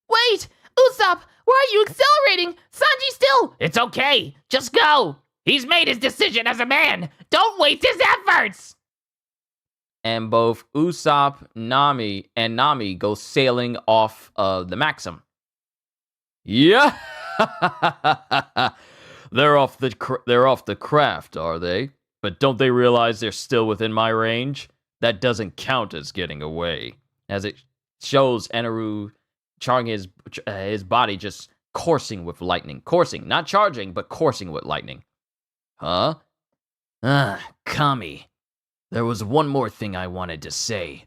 Wait! Usopp, why are you accelerating? Sanji still... It's okay. Just go. He's made his decision as a man. Don't waste his efforts. And both Usopp, Nami go sailing off the Maxim. Yeah, they're off the craft, are they? But don't they realize they're still within my range? That doesn't count as getting away, as it shows Eneru charging his body just coursing with lightning. Coursing, not charging, but coursing with lightning. Huh? Kami. There was one more thing I wanted to say.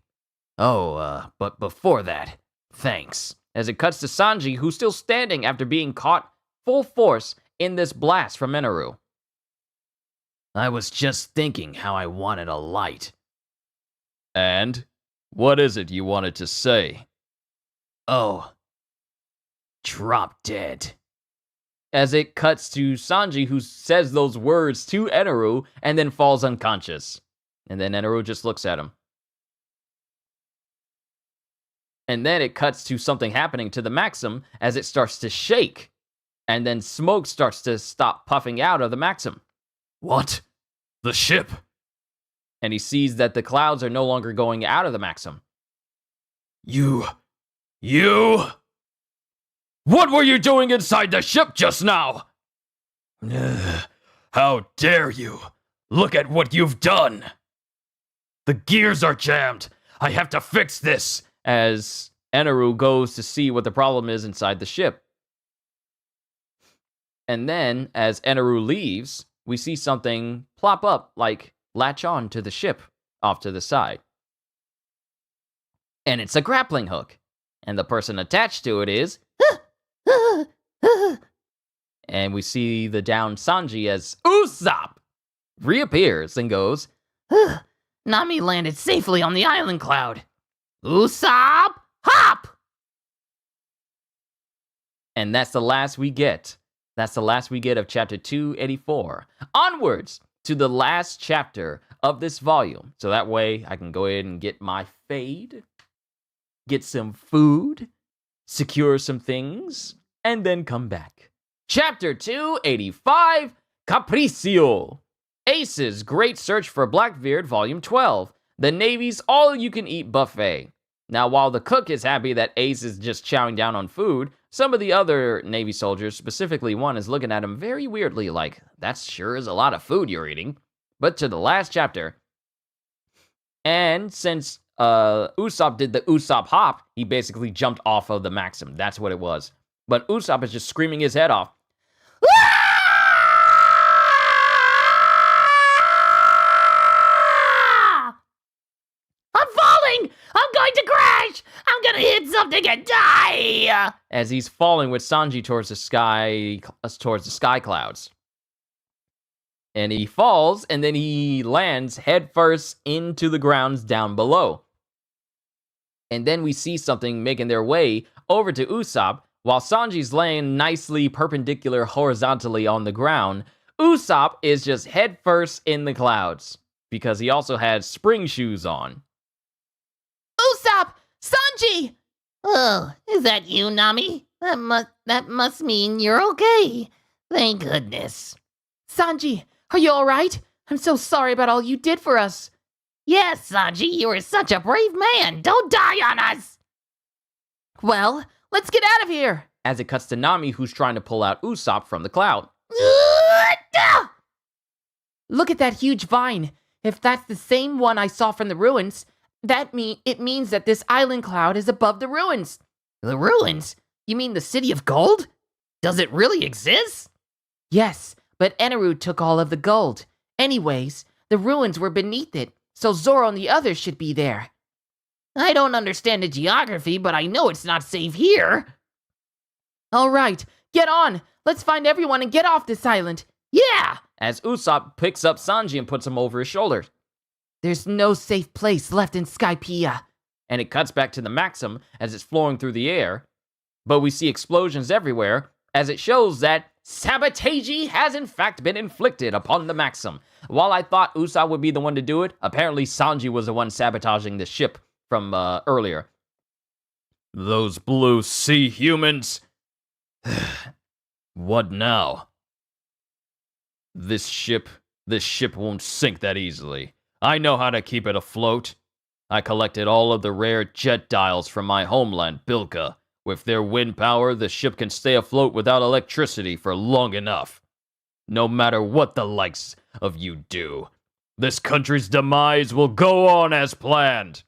But before that, thanks. As it cuts to Sanji, who's still standing after being caught full force in this blast from Eneru. I was just thinking how I wanted a light. And? What is it you wanted to say? Oh. Drop dead. As it cuts to Sanji, who says those words to Eneru and then falls unconscious. And then Eneru just looks at him. And then it cuts to something happening to the Maxim as it starts to shake. And then smoke starts to stop puffing out of the Maxim. What? The ship? And he sees that the clouds are no longer going out of the Maxim. You... What were you doing inside the ship just now? How dare you? Look at what you've done. The gears are jammed. I have to fix this. As Eneru goes to see what the problem is inside the ship. And then, as Eneru leaves, we see something plop up, like latch on to the ship off to the side. And it's a grappling hook. And the person attached to it is... And we see the downed Sanji as Usopp reappears and goes, Nami landed safely on the island cloud. Usopp, hop! And that's the last we get. That's the last we get of chapter 284. Onwards to the last chapter of this volume. So that way I can go ahead and get my fade, get some food, secure some things, and then come back. Chapter 285, Capriccio. Ace's Great Search for Blackbeard, Volume 12. The Navy's all-you-can-eat buffet. Now, while the cook is happy that Ace is just chowing down on food, some of the other Navy soldiers, specifically one, is looking at him very weirdly like, that sure is a lot of food you're eating. But to the last chapter. And since Usopp did the Usopp hop, he basically jumped off of the Maxim. That's what it was. But Usopp is just screaming his head off. I'm falling! I'm going to crash! I'm gonna hit something and die! As he's falling with Sanji towards the sky clouds. And he falls, and then he lands headfirst into the grounds down below. And then we see something making their way over to Usopp, while Sanji's laying nicely perpendicular horizontally on the ground. Usopp is just headfirst in the clouds, because he also had spring shoes on. Usopp! Sanji! Oh, is that you, Nami? That must mean you're okay. Thank goodness. Sanji, are you alright? I'm so sorry about all you did for us. Yes, Sanji, you are such a brave man. Don't die on us! Well, let's get out of here! As it cuts to Nami, who's trying to pull out Usopp from the cloud. Look at that huge vine. If that's the same one I saw from the ruins, It means that this island cloud is above the ruins. The ruins? You mean the city of gold? Does it really exist? Yes, but Eneru took all of the gold. Anyways, the ruins were beneath it, so Zoro and the others should be there. I don't understand the geography, but I know it's not safe here. All right, get on. Let's find everyone and get off this island. Yeah! As Usopp picks up Sanji and puts him over his shoulder. There's no safe place left in Skypiea. And it cuts back to the Maxim as it's flowing through the air. But we see explosions everywhere, as it shows that sabotage has in fact been inflicted upon the Maxim. While I thought Usopp would be the one to do it, apparently Sanji was the one sabotaging the ship from earlier. Those blue sea humans. What now? This ship won't sink that easily. I know how to keep it afloat. I collected all of the rare jet dials from my homeland, Bilka. With their wind power, the ship can stay afloat without electricity for long enough. No matter what the likes of you do, this country's demise will go on as planned.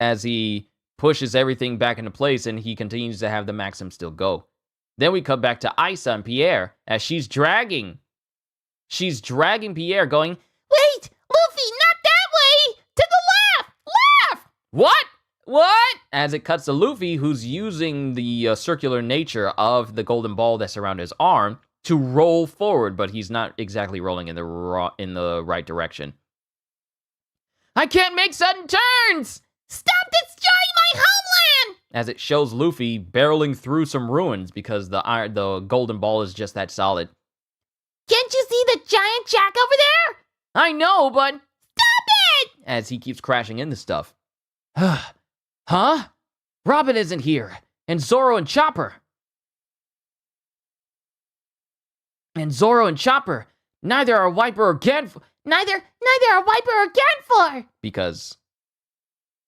As he pushes everything back into place and he continues to have the Maxim still go. Then we cut back to Isa and Pierre as she's dragging Pierre going, Wait, Luffy, not that way! To the left! Left! What? As it cuts to Luffy, who's using the circular nature of the golden ball that's around his arm to roll forward, but he's not exactly rolling in the right direction. I can't make sudden turns! Stop destroying my homeland! As it shows Luffy barreling through some ruins because the golden ball is just that solid. Can't you see the giant jack over there? I know, but... Stop it! As he keeps crashing into stuff. Huh? Robin isn't here. And Zoro and Chopper. Neither are Wiper or Ganfor. Neither are Wiper or Ganfor! Because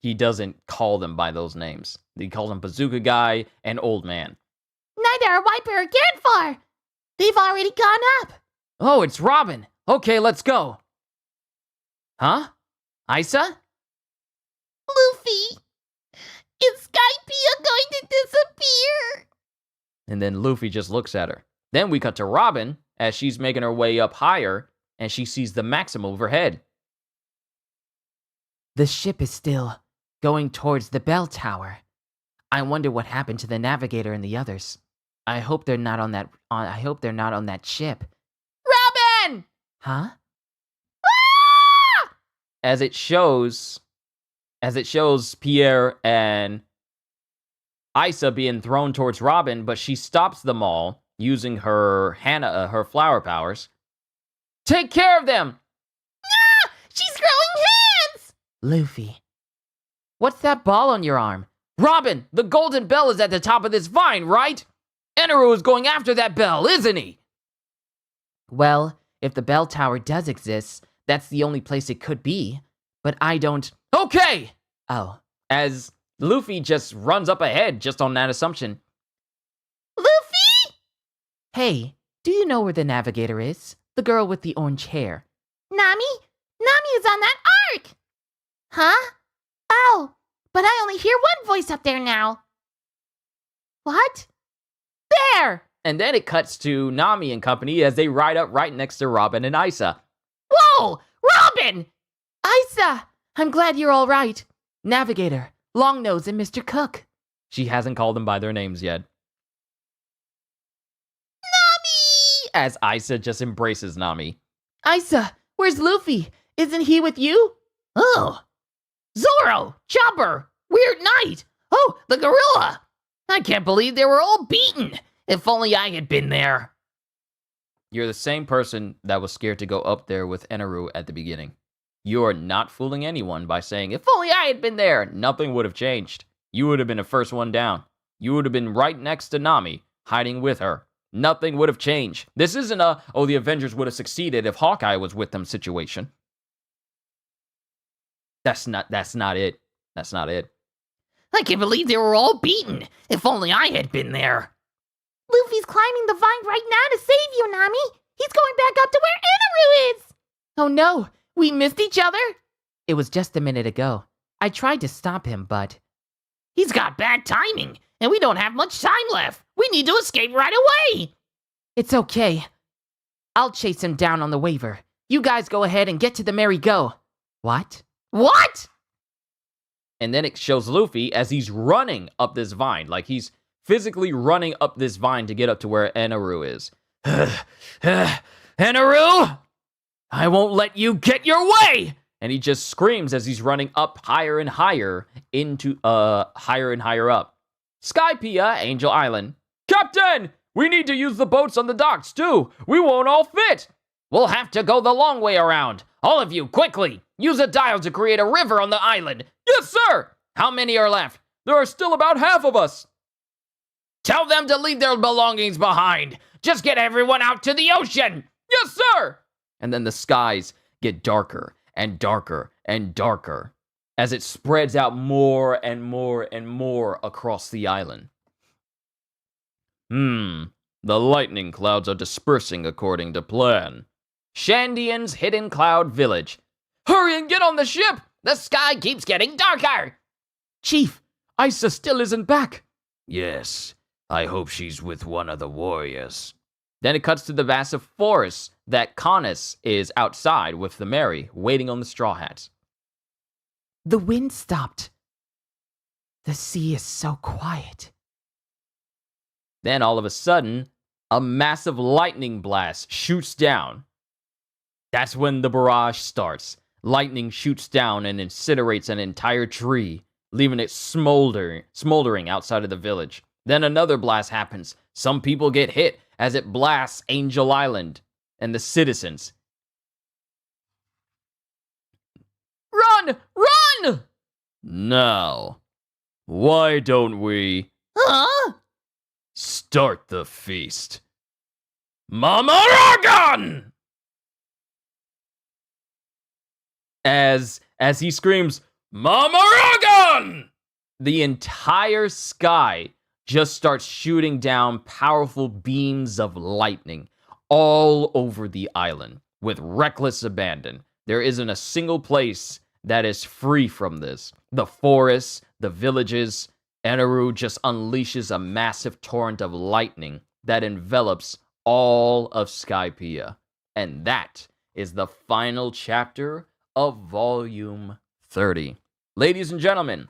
he doesn't call them by those names. He calls them Bazooka Guy and Old Man. Neither are Wiper or Ganfor! They've already gone up! Oh, it's Robin. Okay, let's go. Huh? Isa? Luffy, is Skypiea going to disappear? And then Luffy just looks at her. Then we cut to Robin as she's making her way up higher and she sees the Maxim overhead. The ship is still going towards the bell tower. I wonder what happened to the navigator and the others. I hope they're not on that ship. Robin! Huh? Ah! As it shows Pierre and Isa being thrown towards Robin, but she stops them all using her flower powers. Take care of them! Ah! She's growing hands! Luffy. What's that ball on your arm? Robin, the golden bell is at the top of this vine, right? Eneru is going after that bell, isn't he? Well, if the bell tower does exist, that's the only place it could be. But I don't... Okay! Oh. As Luffy just runs up ahead just on that assumption. Luffy? Hey, do you know where the navigator is? The girl with the orange hair. Nami? Nami is on that arc! Huh? Oh, but I only hear one voice up there now. What? There! And then it cuts to Nami and company as they ride up right next to Robin and Isa. Whoa! Robin! Isa! I'm glad you're all right. Navigator, Longnose, and Mr. Cook. She hasn't called them by their names yet. Nami! As Isa just embraces Nami. Isa, where's Luffy? Isn't he with you? Oh! Zoro! Chopper! Weird Night! Oh, the gorilla! I can't believe they were all beaten! If only I had been there. You're the same person that was scared to go up there with Eneru at the beginning. You are not fooling anyone by saying, if only I had been there, nothing would have changed. You would have been the first one down. You would have been right next to Nami, hiding with her. Nothing would have changed. This isn't the Avengers would have succeeded if Hawkeye was with them situation. That's not it. That's not it. I can't believe they were all beaten. If only I had been there. Luffy's climbing the vine right now to save you, Nami. He's going back up to where Eneru is. Oh no, we missed each other? It was just a minute ago. I tried to stop him, but... He's got bad timing, and we don't have much time left. We need to escape right away. It's okay. I'll chase him down on the waiver. You guys go ahead and get to the merry-go. What? What? And then it shows Luffy as he's running up this vine. Like he's physically running up this vine to get up to where Eneru is. Eneru! I won't let you get your way! And he just screams as he's running up higher and higher into, higher and higher up. Skypiea, Angel Island. Captain! We need to use the boats on the docks, too. We won't all fit. We'll have to go the long way around. All of you, quickly! Use a dial to create a river on the island. Yes, sir! How many are left? There are still about half of us. Tell them to leave their belongings behind. Just get everyone out to the ocean. Yes, sir! And then the skies get darker and darker and darker as it spreads out more and more and more across the island. The lightning clouds are dispersing according to plan. Shandian's Hidden Cloud Village. Hurry and get on the ship! The sky keeps getting darker. Chief, Isa still isn't back. Yes, I hope she's with one of the warriors. Then it cuts to the massive forest that Canis is outside with the Mary, waiting on the Straw Hats. The wind stopped. The sea is so quiet. Then all of a sudden, a massive lightning blast shoots down. That's when the barrage starts. Lightning shoots down and incinerates an entire tree, leaving it smoldering outside of the village. Then another blast happens. Some people get hit as it blasts Angel Island and the citizens. Run! Run! Now, why don't we... Huh? Start the feast. Mama Ragon! As he screams, Mama Ragon! The entire sky just starts shooting down powerful beams of lightning all over the island with reckless abandon. There isn't a single place that is free from this. The forests, the villages, Eneru just unleashes a massive torrent of lightning that envelops all of Skypiea. And that is the final chapter of Volume 30. Ladies and gentlemen,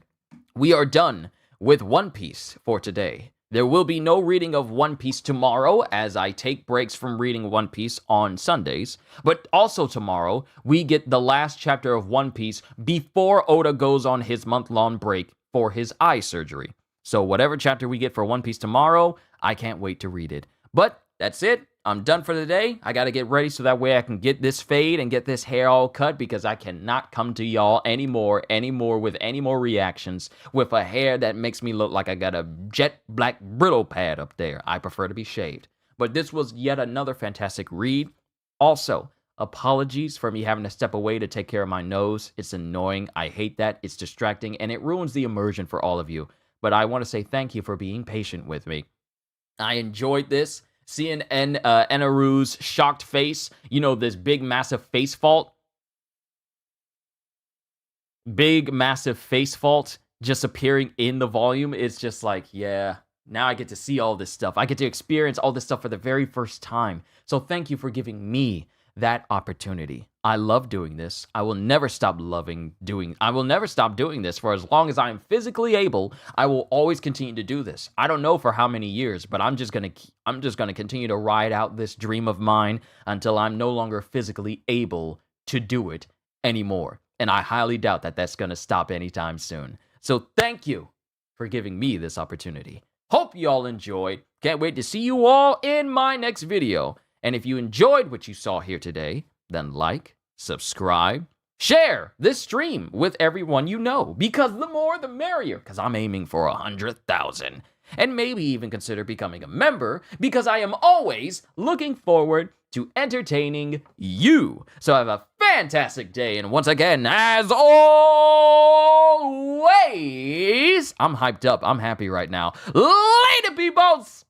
we are done with One Piece for today. There will be no reading of One Piece tomorrow, as I take breaks from reading One Piece on Sundays. But also tomorrow, we get the last chapter of One Piece before Oda goes on his month-long break for his eye surgery. So whatever chapter we get for One Piece tomorrow, I can't wait to read it. But that's it. I'm done for the day. I got to get ready so that way I can get this fade and get this hair all cut, because I cannot come to y'all anymore with any more reactions with a hair that makes me look like I got a jet black brittle pad up there. I prefer to be shaved. But this was yet another fantastic read. Also, apologies for me having to step away to take care of my nose. It's annoying. I hate that. It's distracting, and it ruins the immersion for all of you. But I want to say thank you for being patient with me. I enjoyed this. Seeing Eneru's shocked face, you know, this big, massive face fault. Big, massive face fault just appearing in the volume. It's just like, yeah, now I get to see all this stuff. I get to experience all this stuff for the very first time. So thank you for giving me that opportunity. I love doing this. I will never stop doing this for as long as I am physically able. I will always continue to do this. I don't know for how many years, but I'm just going to continue to ride out this dream of mine until I'm no longer physically able to do it anymore. And I highly doubt that that's going to stop anytime soon. So thank you for giving me this opportunity. Hope you all enjoyed. Can't wait to see you all in my next video. And if you enjoyed what you saw here today, then like, subscribe, share this stream with everyone you know, because the more the merrier, because I'm aiming for 100,000. And maybe even consider becoming a member, because I am always looking forward to entertaining you. So have a fantastic day, and once again, as always, I'm hyped up, I'm happy right now. Later, peoples!